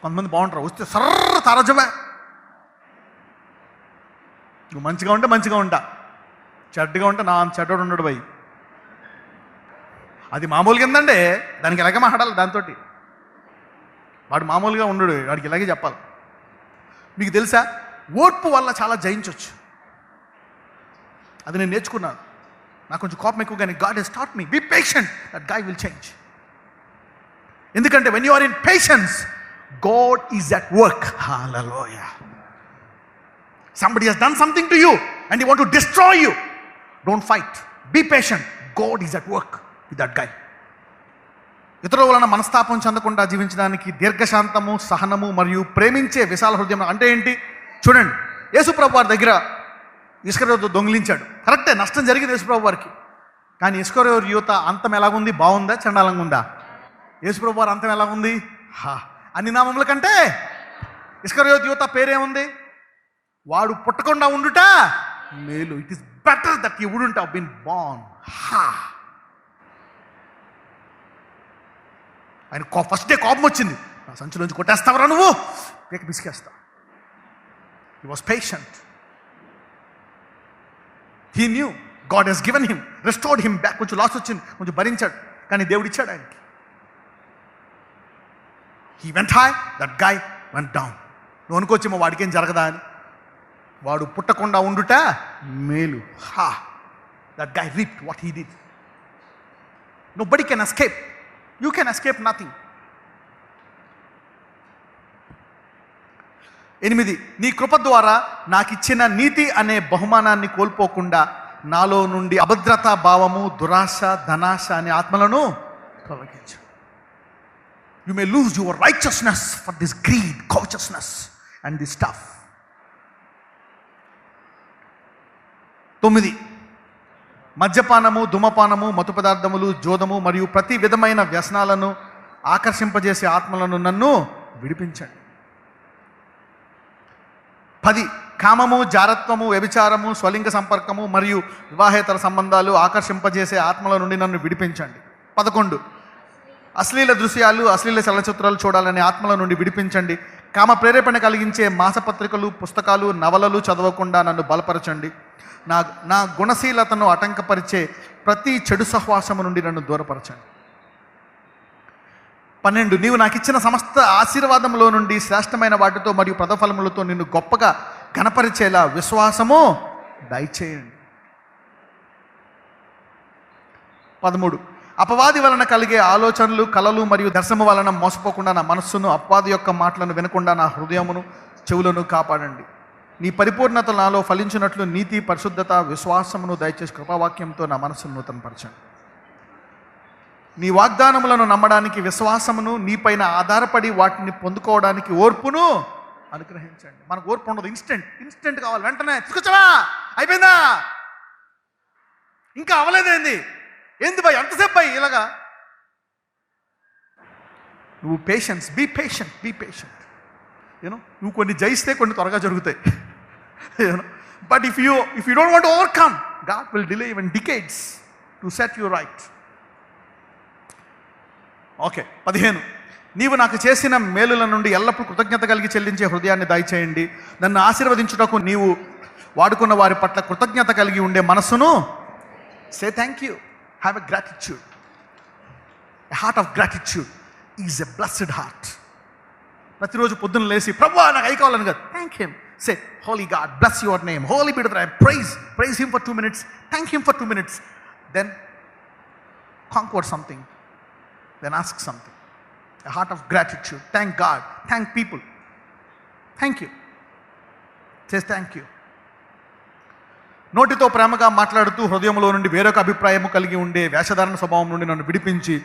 [SPEAKER 1] కొంతమంది బాగుంటారు, వస్తే సర్ర తారజమే. నువ్వు మంచిగా ఉంటే మంచిగా ఉంటా, చెడ్డగా ఉంటే నా చెడ్డోడు ఉండడు భయ్. అది మామూలుగా ఏందంటే దానికి ఎలాగే మాట్లాడాలి. దాంతో వాడు మామూలుగా ఉండడు, వాడికి ఇలాగే చెప్పాలి. మీకు తెలుసా, ఓర్పు వల్ల చాలా జయించవచ్చు. అది నేను నేర్చుకున్నాను. నాకు కొంచెం కోపం ఎక్కువ, కానీ God has taught me be patient, that guy will change. ఎందుకంటే when you are in patience, God is at work. Hallelujah. Somebody has done something to you and he want to destroy you. Don't fight. Be patient. God is at work with that guy. ఇతరుల వలన మనస్తాపం చెందకుండా జీవించడానికి దీర్ఘశాంతము, సహనము మరియు ప్రేమించే విశాల హృదయం అంటే ఏంటి? చూడండి, యేసుప్రభు వారి దగ్గర ఇస్కరియోతు దొంగిలించాడు. కరెక్టే, నష్టం జరిగింది యేసుప్రభు వారికి. కానీ ఇస్కరియోతు యూత అంతం ఎలాగుంది? బాగుందా చండాలంగా ఉందా? యేసుప్రభు వారి అంతం ఎలాగుంది? అన్ని నామముల కంటే ఇస్కరియోతు యూత పేరేముంది? వాడు పుట్టకుండా ఉండుట మేలు. It is better that you wouldn't have been born. ఆయన ఫస్ట్ డే కోపం వచ్చింది. నా సంచులోంచి కొట్టేస్తావరా నువ్వు, పీక పిసికేస్తా. He was patient. He knew God has given him, restored him back. కొంచెం లాస్ వచ్చింది, కొంచెం భరించాడు, కానీ దేవుడు ఇచ్చాడు ఆయనకి. He went high, that guy went down. నువ్వు అనుకోవచ్చేమో వాడికేం జరగదా అని. వాడు పుట్టకుండా ఉండుట మేలు. That guy reaped what he did. Nobody can escape. You can escape nothing. 8, నీ కృప ద్వారా నాకు ఇచ్చిన నీతి అనే బహుమానాన్ని కోల్పోకుండా నాలో నుండి అభద్రతా భావము, దురాశ, ధనాశ అనే ఆత్మలను తొలగించు. You may lose your righteousness for this greed, covetousness and this stuff. 9, మద్యపానము, ధూమపానము, మత్తు పదార్థములు, జోదము మరియు ప్రతి విధమైన వ్యసనాలను ఆకర్షింపజేసే ఆత్మలను నన్ను విడిపించండి. 10, కామము, జారత్వము, వ్యభిచారము, స్వలింగ సంపర్కము మరియు వివాహేతర సంబంధాలు ఆకర్షింపజేసే ఆత్మల నుండి నన్ను విడిపించండి. 11, అశ్లీల దృశ్యాలు, అశ్లీల చలనచిత్రాలు చూడాలనే ఆత్మల నుండి విడిపించండి. కామ ప్రేరేపణ కలిగించే మాసపత్రికలు, పుస్తకాలు, నవలలు చదవకుండా నన్ను బలపరచండి. నా గుణశీలతను ఆటంకపరిచే ప్రతి చెడు సహవాసము నుండి నన్ను దూరపరచండి. 12, నీవు నాకు ఇచ్చిన సమస్త ఆశీర్వాదములో నుండి శ్రేష్టమైన వాటితో మరియు ప్రతిఫలములతో నిన్ను గొప్పగా ఘనపరిచేలా విశ్వాసము దయచేయండి. 13, అపవాది వలన కలిగే ఆలోచనలు, కలలు మరియు దర్శనము వలన మోసపోకుండా నా మనస్సును, అపవాది యొక్క మాటలను వినకుండా నా హృదయమును, చెవులను కాపాడండి. నీ పరిపూర్ణత నాలో ఫలించినట్లు నీతి, పరిశుద్ధత, విశ్వాసమును దయచేసి కృపావాక్యంతో నా మనస్సును నూతనపరచండి. నీ వాగ్దానములను నమ్మడానికి విశ్వాసమును, నీపైన ఆధారపడి వాటిని పొందుకోవడానికి ఓర్పును అనుగ్రహించండి. మనకు ఓర్పు ఉండదు. ఇన్స్టెంట్ కావాలి, వెంటనే తీసుకొచ్చావా, అయిపోయిందా, ఇంకా అవ్వలేదేంది, ఏంది భయ్ ఎంతసేపు భయ్ ఇలాగా. నువ్వు పేషెన్స్, బీ పేషెంట్. నువ్వు కొన్ని జయిస్తే కొన్ని త్వరగా జరుగుతాయి. But if you don't want to overcome, God will delay even decades to set you right. Okay. 15, నీవు నాకు చేసిన మేలుల నుండి ఎల్లప్పుడూ కృతజ్ఞత కలిగి చెల్లించే హృదయాన్ని దయచేయండి. నన్ను ఆశీర్వదించుటకు నీవు వాడుకున్న వారి పట్ల కృతజ్ఞత కలిగి ఉండే మనస్సును. Say thank you. Have a gratitude. A heart of gratitude is a blessed heart. ప్రతిరోజు పొద్దున్న లేచి ప్రభువా నాకు అయి కావాలని కాదు, thank him. Say holy God bless your name, holy be to the name, praise him for 2 minutes, thank him for 2 minutes, then conquer something, then ask something. A heart of gratitude. Thank God, thank people, thank you. Says thank you. నోటితో ప్రేమగా మాట్లాడుతూ హృదయంలో నుండి వేరొక అభిప్రాయము కలిగి ఉండే వేషధారణ స్వభావం నుండి నన్ను విడిపించి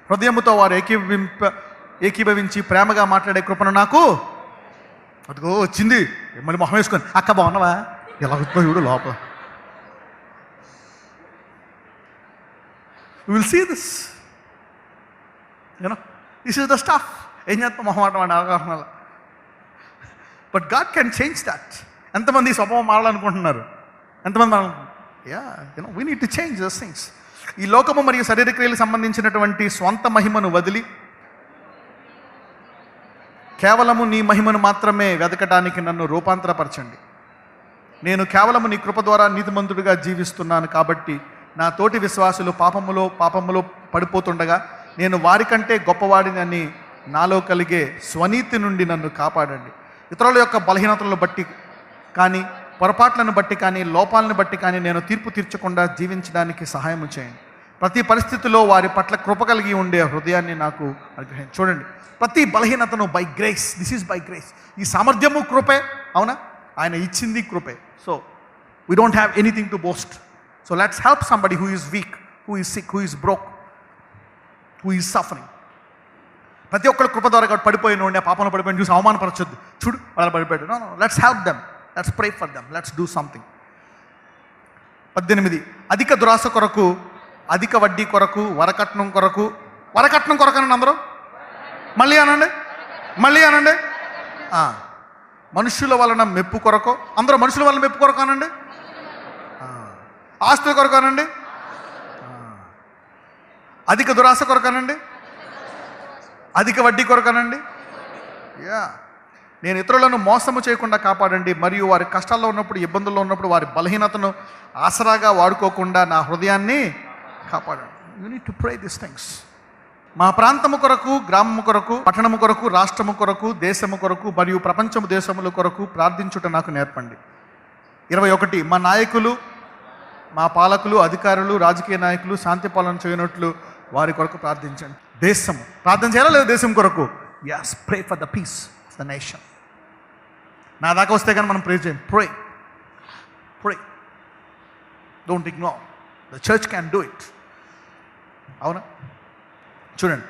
[SPEAKER 1] హృదయముతో వారు ఏకీభవించి ప్రేమగా మాట్లాడే కృపను నాకు. అదిగో వచ్చింది, మళ్ళీ మొహం వేసుకొని అక్క బాగున్నావా, ఎలా వస్తున్నావు చూడు లోపల. You will see this. This is the stuff. ఏం చేస్తాం మొహమాటం అంటే అవగాహన. But God can change that. ఎంతమంది ఈ స్వభావం మారాలనుకుంటున్నారు? ఎంతమంది we need to change those things. ఈ లోకము మరియు శరీర క్రియలకు సంబంధించినటువంటి స్వంత మహిమను వదిలి కేవలము నీ మహిమను మాత్రమే వెతకడానికి నన్ను రూపాంతరపరచండి. నేను కేవలము నీ కృప ద్వారా నీతిమంతుడిగా జీవిస్తున్నాను కాబట్టి నా తోటి విశ్వాసులు పాపములో పడిపోతుండగా నేను వారికంటే గొప్పవాడినని నాలో కలిగే స్వనీతి నుండి నన్ను కాపాడండి. ఇతరుల యొక్క బలహీనతలను బట్టి కానీ, పొరపాట్లను బట్టి కానీ, లోపాలను బట్టి కానీ నేను తీర్పు తీర్చకుండా జీవించడానికి సహాయం చేయండి. ప్రతి పరిస్థితిలో వారి పట్ల కృప కలిగి ఉండే హృదయాన్ని నాకు అనుగ్రహించండి. చూడండి, ప్రతి బలహీనతను by grace, this is by grace. ఈ సామర్థ్యము కృపే, అవునా? ఆయన ఇచ్చింది కృపే. So we don't have anything to boast. So let's help somebody who is weak, who is sick, who is broke, who is suffering. ప్రతి ఒక్కరు కృప ద్వారా పడిపోయిన ఉండే, పాపంలో పడిపోయిన చూసి అవమానపరచొద్దు. చూడు వాళ్ళు పడిపోయాడు. No, let's help them, let's pray for them, let's do something. 18, అధిక దురాశ కొరకు అధిక వడ్డీ కొరకు, వరకట్నం కొరకు. వరకట్నం కొరకు అనండి అందరూ. మళ్ళీ అనండి. మనుషుల వలన మెప్పు కొరకు. అందరూ మనుషుల వలన మెప్పు కొరకు అనండి. ఆస్తుల కొరకు అనండి. అధిక దురాశ కొరకు అనండి. అధిక వడ్డీ కొరకు అనండి. నేను ఇతరులను మోసము చేయకుండా కాపాడండి, మరియు వారి కష్టాల్లో ఉన్నప్పుడు, ఇబ్బందుల్లో ఉన్నప్పుడు వారి బలహీనతను ఆసరాగా వాడుకోకుండా నా హృదయాన్ని కాపాడండి. You need to pray this things. మా ప్రాంతము కొరకు, గ్రామము కొరకు, పట్టణము కొరకు, రాష్ట్రము కొరకు, దేశము కొరకు మరియు ప్రపంచము దేశముల కొరకు ప్రార్థించుట నాకు నేర్పండి. 21 మా నాయకులు, మా పాలకులు, అధికారులు, రాజకీయ నాయకులు శాంతి పాలన చేయనట్లు వారి కొరకు ప్రార్థించండి. దేశం ప్రార్థన చేయాలా లేదా? దేశం కొరకు. yes, pray for the peace of the nation. నా దాకా వస్తే కానీ మనం ప్రే చేయం. pray, don't ignore. the church can do it. అవునా? చూడండి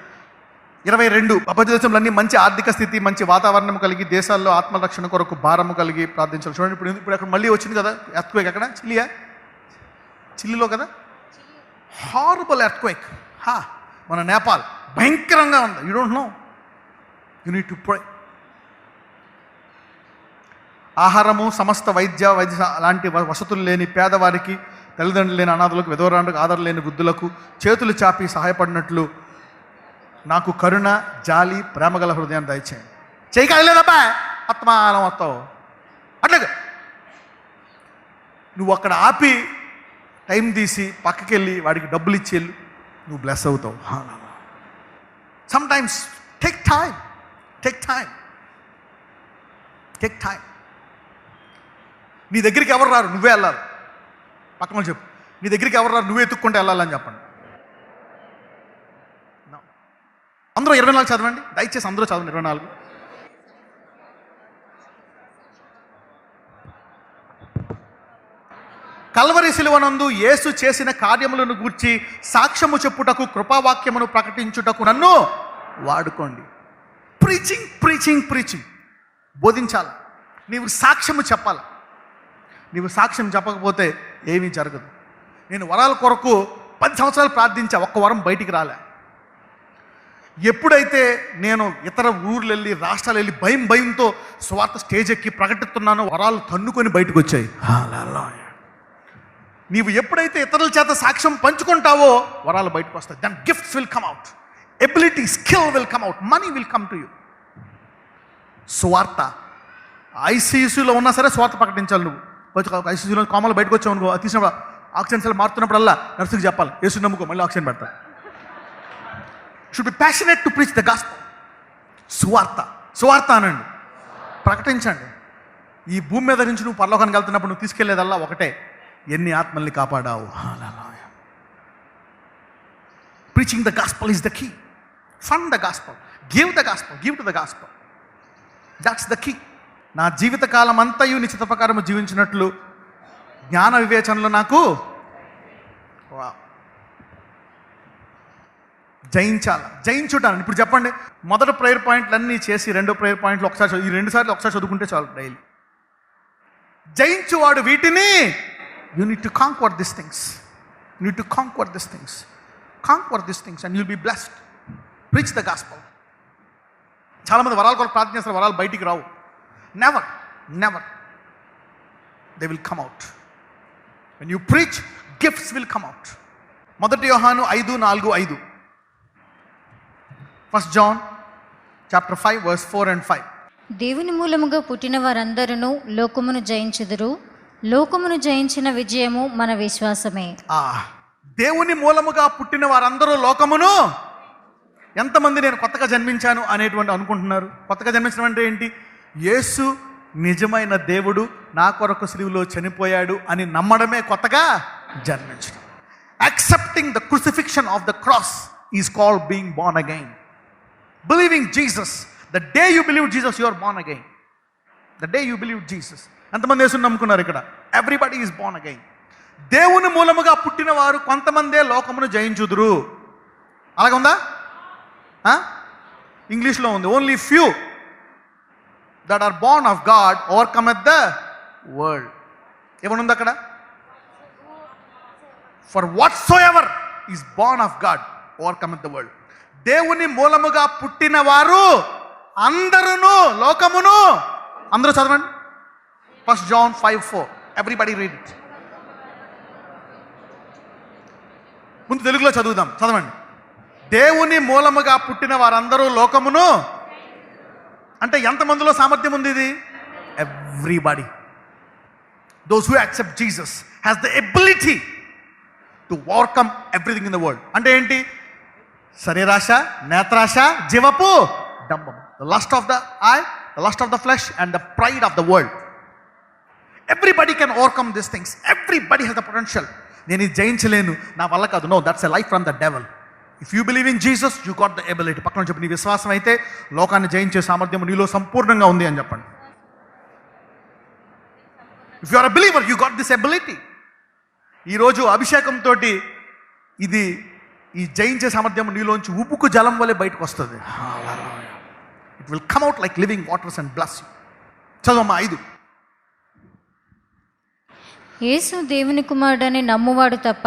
[SPEAKER 1] 22 ప్రపంచ దేశంలో అన్ని మంచి ఆర్థిక స్థితి, మంచి వాతావరణం కలిగి, దేశాల్లో ఆత్మరక్షణ కొరకు భారము కలిగి ప్రార్థించాలి. చూడండి, ఇప్పుడు అక్కడ మళ్ళీ వచ్చింది కదా ఎర్త్క్వేక్. ఎక్కడ? చిల్లీలో కదా, హారబుల్ ఎర్త్క్వేక్. మన నేపాల్ భయంకరంగా ఉంది. You don't know, you need to ప్రే. ఆహారము, సమస్త వైద్య లాంటి వసతులు లేని పేదవారికి, తల్లిదండ్రులు లేని అనాథులకు, విధవరాండ్రకు, ఆధారం లేని వృద్ధులకు చేతులు చాపి సహాయపడినట్లు నాకు కరుణ, జాలి, ప్రేమగల హృదయాన్ని దయచేయండి. చేయగలలేదబ్బా ఆత్మానం వస్తావు అట్లాగా. నువ్వు అక్కడ ఆపి టైం తీసి పక్కకి వెళ్ళి వాడికి డబ్బులు ఇచ్చేళ్ళు, నువ్వు బ్లెస్ అవుతావు. Sometimes take time. నీ దగ్గరికి ఎవరు రారు, నువ్వే వెళ్ళాలి. పక్కన చెప్పు, నీ దగ్గరికి ఎవరు రారు, నువ్వే ఎత్తుక్కుంటే వెళ్ళాలని చెప్పండి. అందరూ 24 చదవండి దయచేసి. అందరూ చదవండి 24. కల్వరి శిలువనందు యేసు చేసిన కార్యములను గూర్చి సాక్ష్యము చెప్పుటకు, కృపావాక్యమును ప్రకటించుటకు నన్ను వాడుకోండి. ప్రీచింగ్ బోధించాలి. నీవు సాక్ష్యము చెప్పాలి. నీవు సాక్ష్యం చెప్పకపోతే ఏమీ జరగదు. నేను వరాల కొరకు 10 సంవత్సరాలు ప్రార్థించా, ఒక్క వరం బయటికి రాలే. ఎప్పుడైతే నేను ఇతర ఊర్లు వెళ్ళి, రాష్ట్రాలు వెళ్ళి భయంతో స్వార్థ స్టేజ్ ఎక్కి ప్రకటిస్తున్నానో, వరాలు తన్నుకొని బయటకు వచ్చాయి. నీవు ఎప్పుడైతే ఇతరుల చేత సాక్ష్యం పంచుకుంటావో వరాలు బయటకు వస్తాయి. Then gifts will come out, ability, skill will come out, money will come to you. స్వార్థ ఐసీయూలో ఉన్నా సరే స్వార్థ ప్రకటించాలి. నువ్వు ఐసీయూలో కామలు బయటకు వచ్చావు అనుకో, తీసినప్పుడు ఆక్సిజన్ సెల్ మారుతున్నప్పుడల్లా నర్సుకి చెప్పాలి, యేసు నమ్ముకో, మళ్ళీ ఆక్సిజన్ పెడతారు. Should be passionate to preach the gospel. సువార్త అనండి, ప్రకటించండి. ఈ భూమి మీద నుంచి నువ్వు పరలోకానికి వెళ్తున్నప్పుడు నువ్వు తీసుకెళ్లేదల్లా ఒకటే, ఎన్ని ఆత్మల్ని కాపాడావు. Preaching the gospel is the key. Fund the gospel, give to the gospel. That's the key. నా జీవితకాలం అంతయు నీ చిత్త ప్రకారము జీవించినట్లు జ్ఞాన వివేచనలు నాకు జయించుటాను. ఇప్పుడు చెప్పండి, మొదటి ప్రేయర్ పాయింట్లన్నీ చేసి రెండో ప్రేయర్ పాయింట్లు ఒకసారి, ఈ 2 సార్లు ఒకసారి చదువుకుంటే చాలు డైలీ. జయించువాడు వీటిని. You need to conquer this things. Conquer these things and you'll be blessed. Preach the gospel. చాలామంది వరాల కొరకు ప్రార్థన చేస్తారు, వరాలు బయటికి రావు. Never they will come out. When you preach, gifts will come out. 1 యోహాను 5:4-5. 1 John chapter 5 verse 4 and 5.
[SPEAKER 2] దేవుని మూలముగా పుట్టిన వారందరూ లోకమును జయించుదురు, లోకమును జయించిన విజయము మన విశ్వాసమే.
[SPEAKER 1] దేవుని మూలముగా పుట్టిన వారందరూ లోకమును. ఎంతమంది నేను కొత్తగా జన్మించాను అనేటువంటి అనుకుంటున్నారు? కొత్తగా జన్మించడం అంటే ఏంటి? యేసు నిజమైన దేవుడు, నా కొరకు సిలువలో చనిపోయాడు అని నమ్మడమే కొత్తగా జన్మించడం. Accepting the crucifixion of the cross is called being born again. Believing Jesus, the day you believe Jesus you are born again. The day you believe Jesus. ఎంతమంది యేసుని నమ్ముకున్నారు ఇక్కడ? Everybody is born again. దేవుని మూలముగా పుట్టిన వారు కొంతమందే లోకమును జయించుదురు. అలాగుందా? ఇంగ్లీష్లో ఉంది, only few that are born of God overcometh the world. ఏమనుంది అక్కడ? For whatsoever is born of God overcome the world. దేవుని మూలముగా పుట్టిన వారు అందరూ లోకమును, అందరూ చదవండి. 1 John 5:4. Everybody read it. ముందు తెలుగులో చదువుదాం, చదవండి. దేవుని మూలముగా పుట్టిన వారందరూ లోకమును, అంటే ఎంతమందిలో సామర్థ్యం ఉంది ఇది? Everybody. Those who accept Jesus has the ability to overcome everything in the world. అంటే ఏంటి? శరీరాశ, నేత్రాశ, జీవపు డంబం, the lust of the eye, the lust of the flesh and the pride of the world. Everybody can overcome this things. Everybody has the potential. నేను ఇది జయించలేను, నా వల్ల కాదు. No, that's a life from the devil. If you believe in Jesus, you got the ability. పక్కన చెప్పి, నీ విశ్వాసం అయితే లోకాన్ని జయించే సామర్థ్యం నీలో సంపూర్ణంగా ఉంది అని చెప్పండి. If you are a believer, you got this ability. ఈరోజు అభిషేకంతో ఇది, ఈ జయించే సామర్థ్యం నీలోంచి ఉబ్బుకు జలం వలె బయటకు వస్తుంది. It will come out like living waters and bless you. చదవమ్మా 5.
[SPEAKER 2] యేసు దేవుని కుమారుడని నమ్మువాడు తప్ప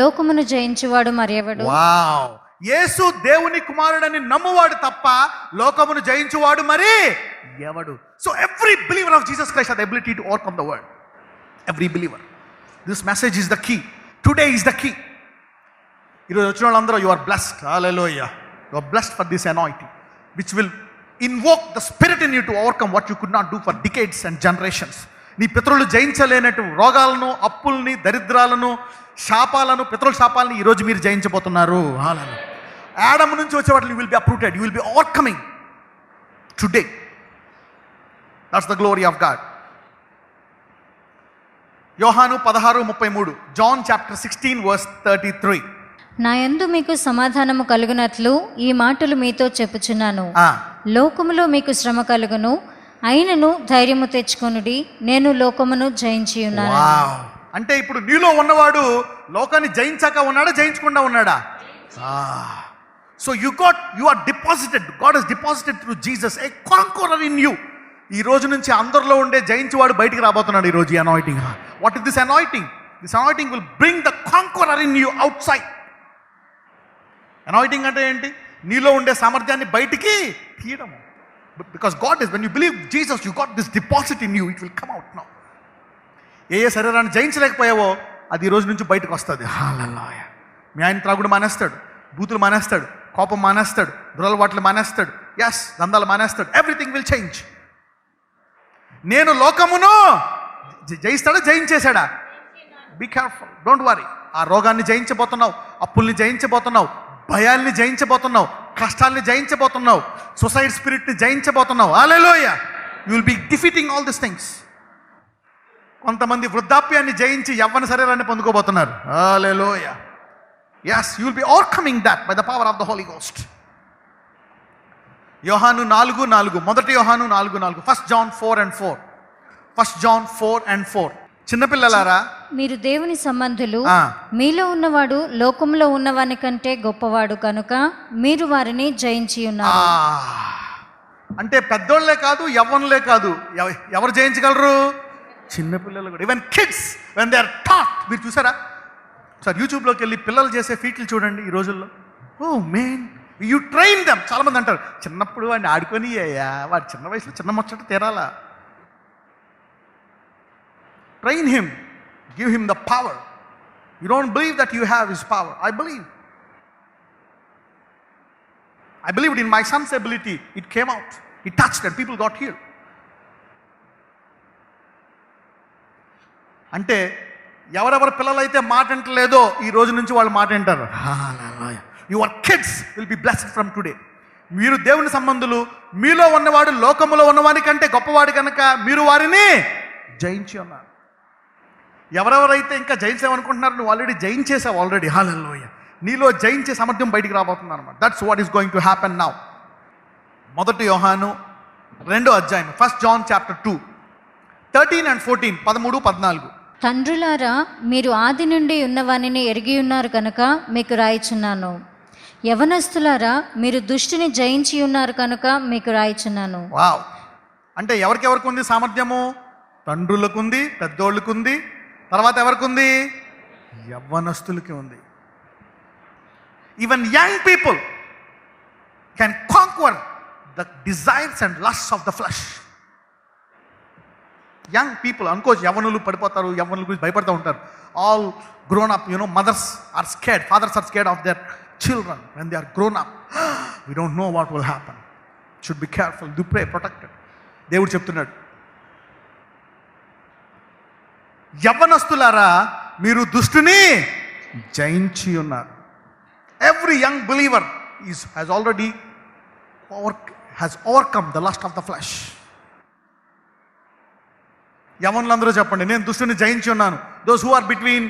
[SPEAKER 2] లోకమును జయించువాడు మరెవడు?
[SPEAKER 1] వావ్! యేసు దేవుని కుమారుడని నమ్మువాడు తప్ప లోకమును జయించువాడు మరి ఎవడు? So every believer of Jesus Christ has the ability to overcome the world. Every believer. This message is the key. Today is the key. ఈరోజు వచ్చిన వాళ్ళందరూ you are blessed. Hallelujah. You are blessed for this anointing which will invoke the spirit in you to overcome what you could not do for decades and generations. నీ పితరులు జయించలేనట్టు రోగాలను, అప్పుల్ని, దరిద్రాలను, శాపాలను, పితరుల శాపాలను ఈరోజు మీరు జయించబోతున్నారు. ఆడమ్ నుంచి వచ్చే వాటిని you will be uprooted. You will be overcoming today. That's the glory of God. యోహాను 16:33. John chapter 16 verse 33.
[SPEAKER 2] నా యందు మీకు సమాధానము కలుగునట్లు ఈ మాటలు మీతో చెప్పుచున్నాను. లోకములో మీకు శ్రమ కలుగును, అయినను ధైర్యము తెచ్చుకొనుడి, నేను లోకమును జయించి ఉన్నాను.
[SPEAKER 1] అంటే ఇప్పుడు నీలో ఉన్నవాడు లోకాన్ని జయించాక ఉన్నాడా, జయించకుండా ఉన్నాడా? So you are deposited. God has deposited through Jesus a conqueror in you. ఈ రోజు నుంచి అందరిలో ఉండే జయించేవాడు బయటికి రాబోతున్నాడు ఈ రోజు. ఈ anointing, what is this anointing? This anointing will bring the conqueror in you out side. Anointing అంటే ఏంటి? నీలో ఉండే సామర్థ్యాన్ని బయటికి తీయడము. Because God is, when you believe Jesus, you got this deposit in you, it will come out now. ఏ శరీరాన్ని జయించలేకపోయావో అది ఈ రోజు నుంచి బయటకు వస్తుంది. హల్లెలూయా. మీ ఆయన త్రాగుడు మానేస్తాడు, బూతులు మానేస్తాడు, కోపం మానేస్తాడు, దురలవాట్లు మానేస్తాడు, ఎస్ దందాలు మానేస్తాడు. Everything will change. నేను లోకమును జయిస్తాడా, జయించేశాడా? Be careful, don't worry. ఆ రోగాన్ని జయించబోతున్నావు, అప్పుల్ని జయించబోతున్నావు, భయాల్ని జయించబోతున్నావు, కష్టాల్ని జయించబోతున్నావు, సొసైటీ స్పిరిట్ని జయించబోతున్నావు. హల్లెలూయా. You will be defeating all this things. కొంతమంది వృద్ధాప్యాన్ని జయించి యవ్వన శరీరాన్ని పొందుకోబోతున్నారు. హల్లెలూయా. yes, you will be overcoming that by the power of the Holy Ghost. యోహాను 4:4. మొదటి యోహాను 4:4. 1 John 4:4. 1 John 4:4. చిన్నపిల్లలారా,
[SPEAKER 2] మీరు దేవుని సంబంధులు, మీలో ఉన్నవాడు లోకంలో ఉన్నవాని కంటే గొప్పవాడు కనుక మీరు వారిని జయించి ఉన్నారు.
[SPEAKER 1] అంటే పెద్దోళ్లే కాదు, యవ్వనులే కాదు, ఎవరు జయించగలరు? చిన్నపిల్లలు కూడా. Even kids when they are taught. మీరు చూసారా సార్ యూట్యూబ్లోకి వెళ్ళి పిల్లలు చేసే ఫీట్లు చూడండి ఈ రోజుల్లో. ఓ మేన్, యూ ట్రైన్ దెమ్. చాలామంది అంటారు చిన్నప్పుడు వాడిని ఆడుకొని అయ్యా, వాడు చిన్న వయసులో చిన్న ముచ్చట తీరాలా. Train him, give him the power. You don't believe that you have his power. I believe it in my son's ability. It came out, he touched and people got healed. అంటే ఎవరెవరి పిల్లలైతే మాట వింటలేదో ఈ రోజు నుంచి వాళ్ళు మాట వింటారు. Your kids will be blessed from today. మీరు దేవుని సంబంధులు, మీలో ఉన్నవాడు లోకములో ఉన్నవాడి కంటే గొప్పవాడు కనుక మీరు వారిని జయించి ఉన్నారు. ఎవరెవరైతే ఇంకా జయించామనుకుంటున్నారు, నువ్వు ఆల్రెడీ జయించేసావు ఆల్రెడీ. హల్లెలూయా. నీలో జయించే సామర్థ్యం బయటికి రాబోతుంది అనమాట. That's what is going to happen now. మొదటి యోహాను 2వ అధ్యాయం, 1 John chapter 2, 13 and 14. 13, 14.
[SPEAKER 2] తండ్రులారా, మీరు ఆది నుండి ఉన్నవానిని ఎరిగి ఉన్నారు కనుక మీకు రాయిచున్నాను. యవనస్తులారా, మీరు దుష్టుని జయించి ఉన్నారు కనుక మీకు రాయిచున్నాను.
[SPEAKER 1] వావ్. అంటే ఎవరికెవరికి ఉంది సామర్థ్యము? తండ్రులకు ఉంది, పెద్దోళ్ళకు ఉంది, తర్వాత ఎవరికి ఉంది? యవ్వనస్తులకి ఉంది. Even young people can conquer the desires and lusts of the flesh. Young people అనుకోవచ్చు, యవ్వనులు పడిపోతారు, యవ్వనుల గురించి భయపడుతూ ఉంటారు. All grown up, mothers are scared, fathers are scared of their children when they are grown up. We don't know what will happen. Should be careful, do pray, protected. దేవుడు చెప్తున్నాడు, యవ్వనస్తులారా మీరు దుష్టుని జయించి ఉన్నారు. Every young believer has already overcome the lust of the flesh. యవ్వనులందరూ చెప్పండి, నేను దుష్టుని జయించి ఉన్నాను. Those who are between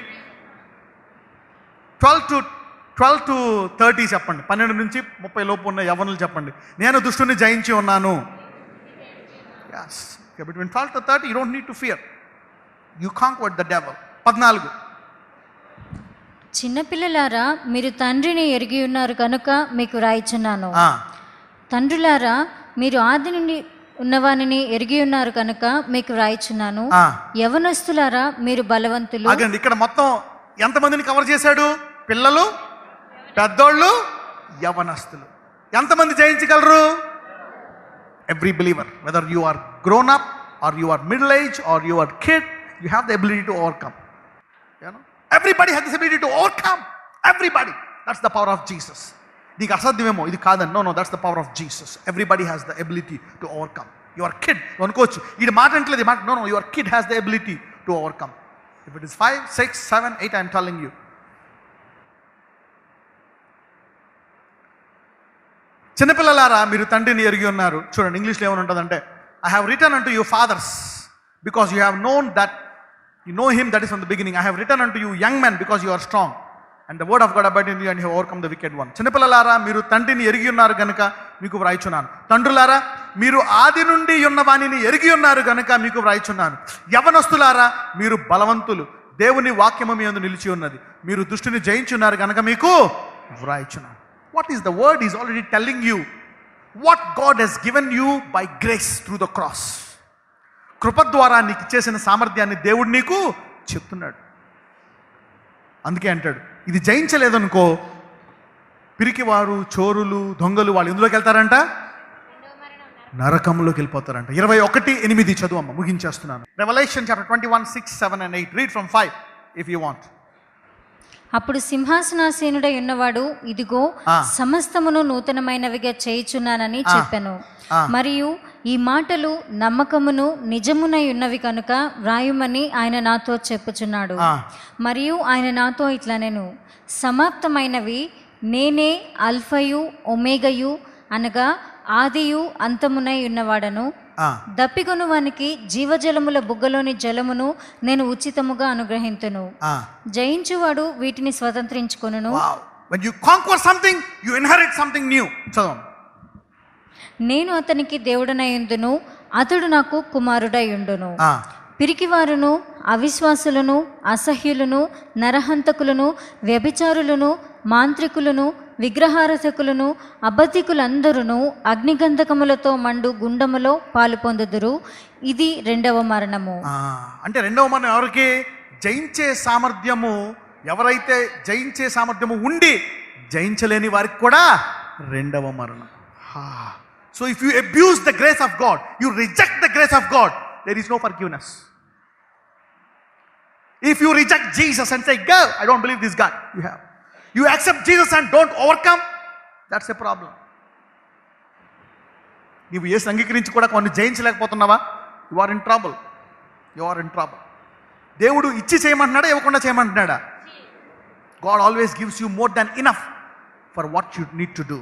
[SPEAKER 1] 12 to 30 చెప్పండి. 12 నుంచి 30 లోపు ఉన్న యవ్వనులు చెప్పండి, నేను దుష్టుని జయించి ఉన్నాను. Yes, between 12 to 30 you don't need to fear. You conquered the devil. 14.
[SPEAKER 2] చిన్నపిల్లలారా మీరు తండ్రిని ఎరిగి ఉన్నారు కనుక మీకు రాయిచున్నాను. తండ్రులారా మీరు ఆది నుండి ఉన్నవానిని ఎరిగి ఉన్నారు కనుక మీకు రాయిచున్నాను. యవనస్తులారా మీరు బలవంతులు.
[SPEAKER 1] ఇక్కడ మొత్తం ఎంతమందిని కవర్ చేశాడు? పిల్లలు, పెద్దోళ్ళు, యవనస్తులు. ఎంతమంది జయించగలరు? Every believer, whether you are grown up or you are middle age or you are kid, you have the ability to overcome. Everybody has the ability to overcome. Everybody. That's the power of Jesus. నీకు అసాధ్యమేమో, ఇది కాదని, no, that's the power of Jesus. Everybody has the ability to overcome. Your kid అనుకోవచ్చు, ఇది మాట అంటలేదు, మాట నో, your kid has the ability to overcome. If it is 5, 6, 7, 8, I'm telling you. చిన్నపిల్లలారా మీరు తండ్రిని ఎరిగి ఉన్నారు. చూడండి ఇంగ్లీష్లో ఏమని ఉంటుందంటే, I have written unto you fathers because you have known that you know him that is from the beginning. I have written unto you young men because you are strong and the word of God abide in you and you have overcome the wicked one. చిన్నపిల్లలారా మీరు తండ్రిని ఎరిగి ఉన్నారు కనుక మీకు వ్రాయిచున్నాను. తండ్రులారా మీరు ఆది నుండి ఉన్న వానిని ఎరిగి ఉన్నారు కనుక మీకు వ్రాయిచున్నాను. యవనస్తులారా మీరు బలవంతులు, దేవుని వాక్యము మీ యందు నిలిచి ఉన్నది, మీరు దుష్టుని జయించున్నారు కనుక మీకు వ్రాయిచున్నాను. What is the word? He's already telling you what God has given you by grace through the cross. కృప ద్వారా నీకు చేసిన సామర్థ్యాన్ని దేవుడు నీకు చెప్తున్నాడు. అందుకే అంటాడు, ఇది జయించలేదనుకో పిరికివారు, చోరులు, దొంగలు వాళ్ళు ఎందులోకి వెళ్తారంట? నరకంలోకి వెళ్ళిపోతారంట. 21:8 చదువమ్మ, ముగించేస్తున్నాను. Revelation chapter 21, 6, 7 and 8. Read from 5 if you want.
[SPEAKER 2] అప్పుడు సింహాసనాసీనుడై ఉన్నవాడు, ఇదిగో సమస్తమును నూతనమైనవిగా చేయుచున్నానని చెప్పెను. మరియు ఈ మాటలు నమ్మకమును నిజమునై ఉన్నవి కనుక వ్రాయుమని ఆయన నాతో చెప్పుచున్నాడు. మరియు ఆయన నాతో ఇట్లనెను, సమాప్తమైనవి, నేనే అల్ఫయు ఒమేగయు, అనగా ఆదియు అంతమునై ఉన్నవాడను. దప్పికొను వానికి జీవజలముల బుగ్గలోని జలమును నేను ఉచితముగా అనుగ్రహింతును. జయించువాడు వీటిని స్వతంత్రించుకొనును.
[SPEAKER 1] When you conquer something, you inherit something new.
[SPEAKER 2] నేను అతనికి దేవుడనయుందును, అతడు నాకు కుమారుడయుండును. పిరికివారును, అవిశ్వాసులను, అసహ్యులను, నరహంతకులను, వ్యభిచారులను, మాంత్రికులను, విగ్రహారధకులను, అబద్ధికులందరూ అగ్నిగంధకములతో మండు గుండములో పాలు పొందుదురు. ఇది 2వ మరణము.
[SPEAKER 1] అంటే 2వ మరణం ఎవరికి? జయించే సామర్థ్యము, ఎవరైతే జయించే సామర్థ్యము ఉండి జయించలేని వారికి కూడా 2వ మరణం. So if you abuse the grace of God, you reject the grace of God, there is no forgiveness. If you reject Jesus and say, "Go, I don't believe this God," you accept Jesus and don't overcome, that's a problem. నీవు యేసు అంగీకరించి కూడా కొన్ని జయించలేకపోతున్నావా? You are in trouble. You are in trouble. దేవుడు ఇచ్చి చేయమంటున్నాడా, ఇవ్వకుండా చేయమంటున్నాడా? God always gives you more than enough for what you need to do.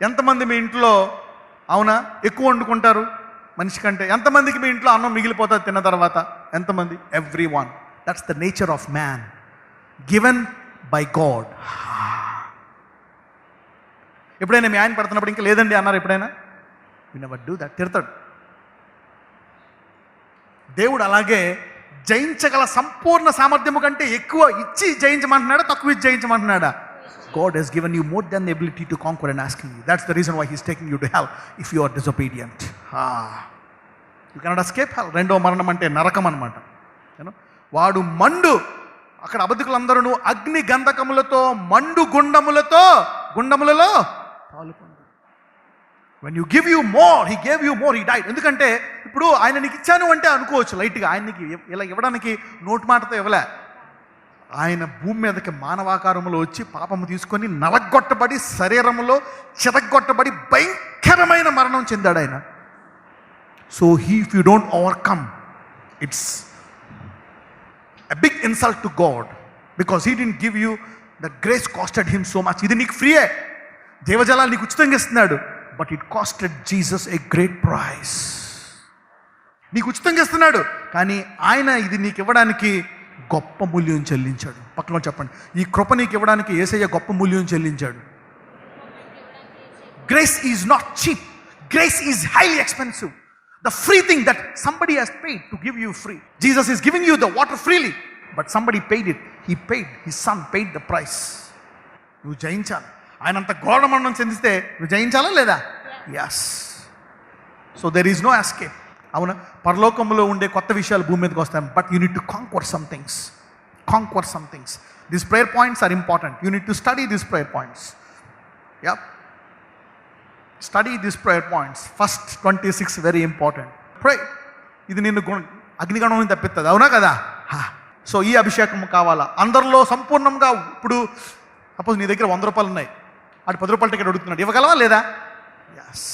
[SPEAKER 1] ఎంతమంది మీ ఇంట్లో అవునా ఎక్కువ వండుకుంటారు మనిషి కంటే? ఎంతమందికి మీ ఇంట్లో అన్నం మిగిలిపోతుంది తిన్న తర్వాత? ఎంతమంది? Everyone. That's the nature of man, given by God. ఎప్పుడైనా మీ ఆయన పెడుతున్నప్పుడు ఇంకా లేదండి అన్నారు ఎప్పుడైనా? You never do that. తిడతాడు. దేవుడు అలాగే జయించగల సంపూర్ణ సామర్థ్యము కంటే ఎక్కువ ఇచ్చి జయించమంటున్నాడా, తక్కువ ఇచ్చి జయించమంటున్నాడా? God has given you more than the ability to conquer and asking you. That's the reason why He's taking you to hell if you are disobedient. You cannot escape hell. 2వ మరణం అంటే నరకం అన్నమాట. వాడు మండు అక్కడ అబద్ధికులందరూ అగ్ని గంధకములతో మండు గుండములలో పాలుపొందారు. when you give you more, he gave you more, he died. ఎందుకంటే ఇప్పుడు ఆయన నీకు ఇచ్చాను అంటే అనుకోవచ్చు లైట్గా, ఆయనకి ఇలా ఇవ్వడానికి నోటి మాటతో ఇవ్వలే. ఆయన భూమి మీదకి మానవాకారంలో వచ్చి పాపము తీసుకొని నలగొట్టబడి శరీరంలో చితగొట్టబడి భయంకరమైన మరణం చెందాడు ఆయన. So if you don't overcome, it's a big insult to God, because he didn't give you the grace, costed him so much. ఇది నీకు ఫ్రీయే, దేవజలాలు నీకు ఉచితంగా ఇస్తున్నాడు, but it costed Jesus a great price. నీకు ఉచితంగా ఇస్తున్నాడు, కానీ ఆయన ఇది నీకు ఇవ్వడానికి గొప్ప మూల్యం చెల్లించాడు. పక్కన చెప్పండి, ఈ కృప నీకు ఇవ్వడానికి యేసయ్య గొప్ప మూల్యం చెల్లించాడు. Grace is not cheap, grace is highly expensive. The free thing that somebody has paid to give you free. Jesus is giving you the water freely, but somebody paid it. He paid, his son paid the price. నువ్వు జయించాలి. ఆయన అంత ఘోర మరణం చెందిస్తే నువ్వు జయించాలా లేదా? Yes. So there is no escape. అవునా, పరలోకంలో ఉండే కొత్త విషయాలు భూమి మీదకి వస్తాయి, but you need to conquer some things. Conquer some things. These prayer points are important. You need to study these prayer points. Yeah. Study these prayer points. First 26 very important. Pray. ఇది నిన్ను అగ్నిగణం తప్పిస్తుంది, అవునా కదా? So ఈ అభిషేకం కావాలా అందరిలో సంపూర్ణంగా. ఇప్పుడు సపోజ్ నీ దగ్గర 100 రూపాయలు ఉన్నాయి, ఆడు 10 రూపాయల టికెట్ అడుగుతున్నాడు, ఇవ్వగలవా లేదా? Yes,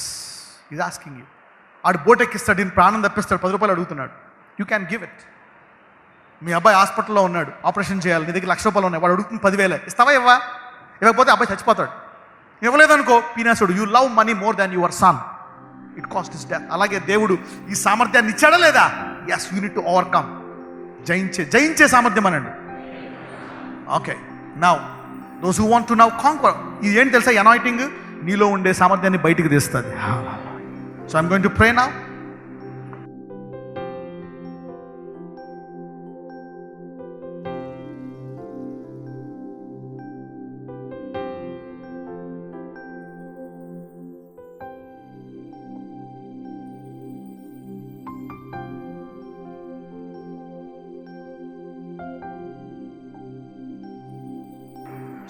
[SPEAKER 1] is asking you. ఆడు బోట్ ఎక్కిస్తాడు, నేను ప్రాణం తప్పిస్తాడు, 10 రూపాయలు అడుగుతున్నాడు. You can give it. మీ అబ్బాయి హాస్పిటల్లో ఉన్నాడు, ఆపరేషన్ చేయాలి, నీ దగ్గర 1,00,000 రూపాయలు ఉన్నాయి, వాడు అడుగుతుంది 10,000, ఇస్తావా? ఇవ్వకపోతే అబ్బాయి చచ్చిపోతాడు. ఇవ్వలేదనుకో పీనాసుడు. You love money more than your son, it cost his death. అలాగే దేవుడు ఈ సామర్థ్యాన్ని ఇచ్చాడా లేదా? Yes, you need to overcome. జయించే సామర్థ్యం అనండి. Okay, now those who want to now conquer. ఇది ఏంటి తెలుసా? అనాయింటింగ్ నీలో ఉండే సామర్థ్యాన్ని బయటికి తీస్తుంది. So I'm going to pray now.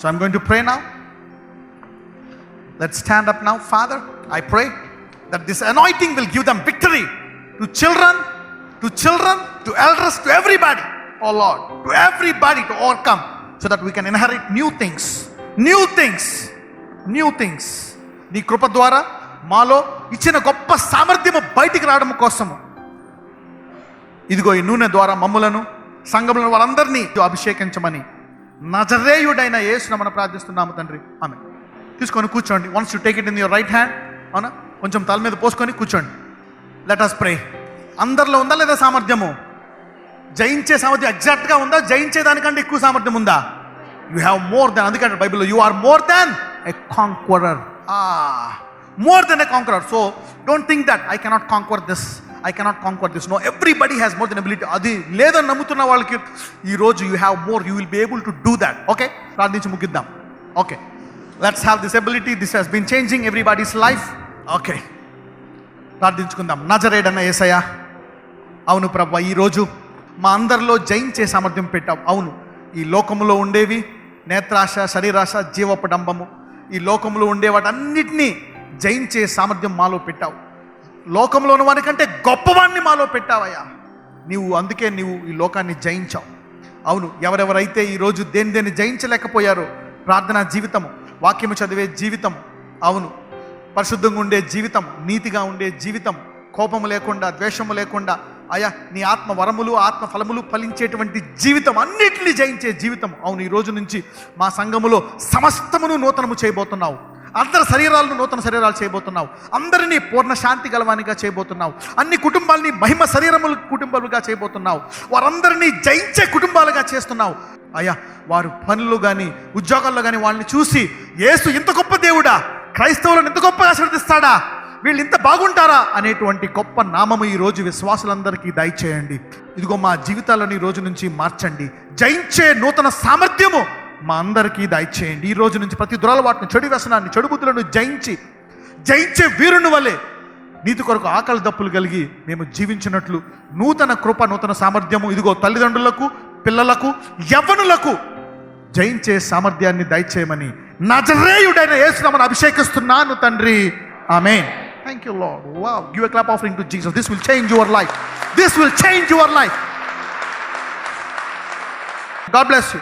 [SPEAKER 1] So I'm going to pray now. Let's stand up now. Father, I pray that this anointing will give them victory to children, to elders, to everybody. Oh Lord, to everybody to overcome, so that we can inherit new things. నీ కృప ద్వారా మాలో ఇచ్చిన గొప్ప సామర్థ్యము బయటికి రావడం కోసము ఇదిగో ఈ నూనె ద్వారా మమ్ములను, సంఘములను, వాళ్ళందరినీ అభిషేకించమని నజరేయుడైన యేసును మనం ప్రార్థిస్తున్నాము తండ్రి. ఆమేన్. తీసుకొని కూర్చోండి. Once you take it in your right hand, అవునా, కొంచెం తల మీద పోసుకొని కూర్చోండి. Let us pray. అందరిలో ఉందా లేదా సామర్థ్యము? జయించే సామర్థ్యం ఎగ్జాక్ట్గా ఉందా? జయించే దానికంటే ఎక్కువ సామర్థ్యం ఉందా? You have more than. అందుకంటే బైబిల్లో you are more than a conqueror. More than a conqueror. So don't think that I cannot conquer this, I cannot conquer this. No, everybody has more than ability. అది లేదని నమ్ముతున్న వాళ్ళకి ఈరోజు you have more, you will be able to do that. Okay, ప్రార్థించి ముగిద్దాం. Okay, let's have this ability. This has been changing everybody's life. Okay, ప్రార్థించుకుందాం. నజరేయుడైన యేసయ్య, అవును ప్రభువా, ఈరోజు మా అందరిలో జయించే సామర్థ్యం పెట్టావు. అవును, ఈ లోకంలో ఉండేవి నేత్రాశ, శరీరాశ, జీవపడంబము, ఈ లోకంలో ఉండే వాటన్నిటినీ జయించే సామర్థ్యం మాలో పెట్టావు. లోకంలో ఉన్న వానికంటే గొప్పవాడిని మాలో పెట్టావయ్యా అందుకే నీవు ఈ లోకాన్ని జయించావు. అవును, ఎవరెవరైతే ఈరోజు దేన్ని జయించలేకపోయారో, ప్రార్థనా జీవితము, వాక్యము చదివే జీవితం, అవును, పరిశుద్ధంగా ఉండే జీవితం, నీతిగా ఉండే జీవితం, కోపము లేకుండా, ద్వేషము లేకుండా, అయ్యా నీ ఆత్మ వరములు, ఆత్మ ఫలములు ఫలించేటువంటి జీవితం, అన్నిటిని జయించే జీవితం. అవును, ఈ రోజు నుంచి మా సంఘములో సమస్తమును నూతనము చేయబోతున్నావు. అందరి శరీరాలను నూతన శరీరాలు చేయబోతున్నావు. అందరినీ పూర్ణ శాంతి గలవానిగా చేయబోతున్నావు. అన్ని కుటుంబాలని మహిమ శరీరములు కుటుంబాలుగా చేయబోతున్నావు. వారందరినీ జయించే కుటుంబాలుగా చేస్తున్నావు. అయ్యా, వారు పనులు కానీ ఉద్యోగాల్లో కానీ వాళ్ళని చూసి, యేసు ఇంత గొప్ప దేవుడా, క్రైస్తవులను ఇంత గొప్పగా ఆశీర్వదిస్తాడా, వీళ్ళు ఇంత బాగుంటారా అనేటువంటి గొప్ప నామము ఈరోజు విశ్వాసులందరికీ దయచేయండి. ఇదిగో మా జీవితాలను ఈ రోజు నుంచి మార్చండి. జయించే నూతన సామర్థ్యము మా అందరికీ దయచేయండి. ఈ రోజు నుంచి ప్రతి దురలవాటును, చెడు వ్యసనాన్ని, చెడు బుద్ధులను జయించే వీరుని వలె నీతి కొరకు ఆకలి దప్పులు కలిగి మేము జీవించినట్లు నూతన కృప, నూతన సామర్థ్యము ఇదిగో తల్లిదండ్రులకు, పిల్లలకు, యవ్వనులకు జయించే సామర్థ్యాన్ని దయచేయమని నజరేయుడైన యేసునామమున అభిషేకిస్తున్నాను తండ్రి. ఆమేన్. Thank you Lord. Wow, give a clap offering to Jesus. This will change your life. This will change your life. God bless you.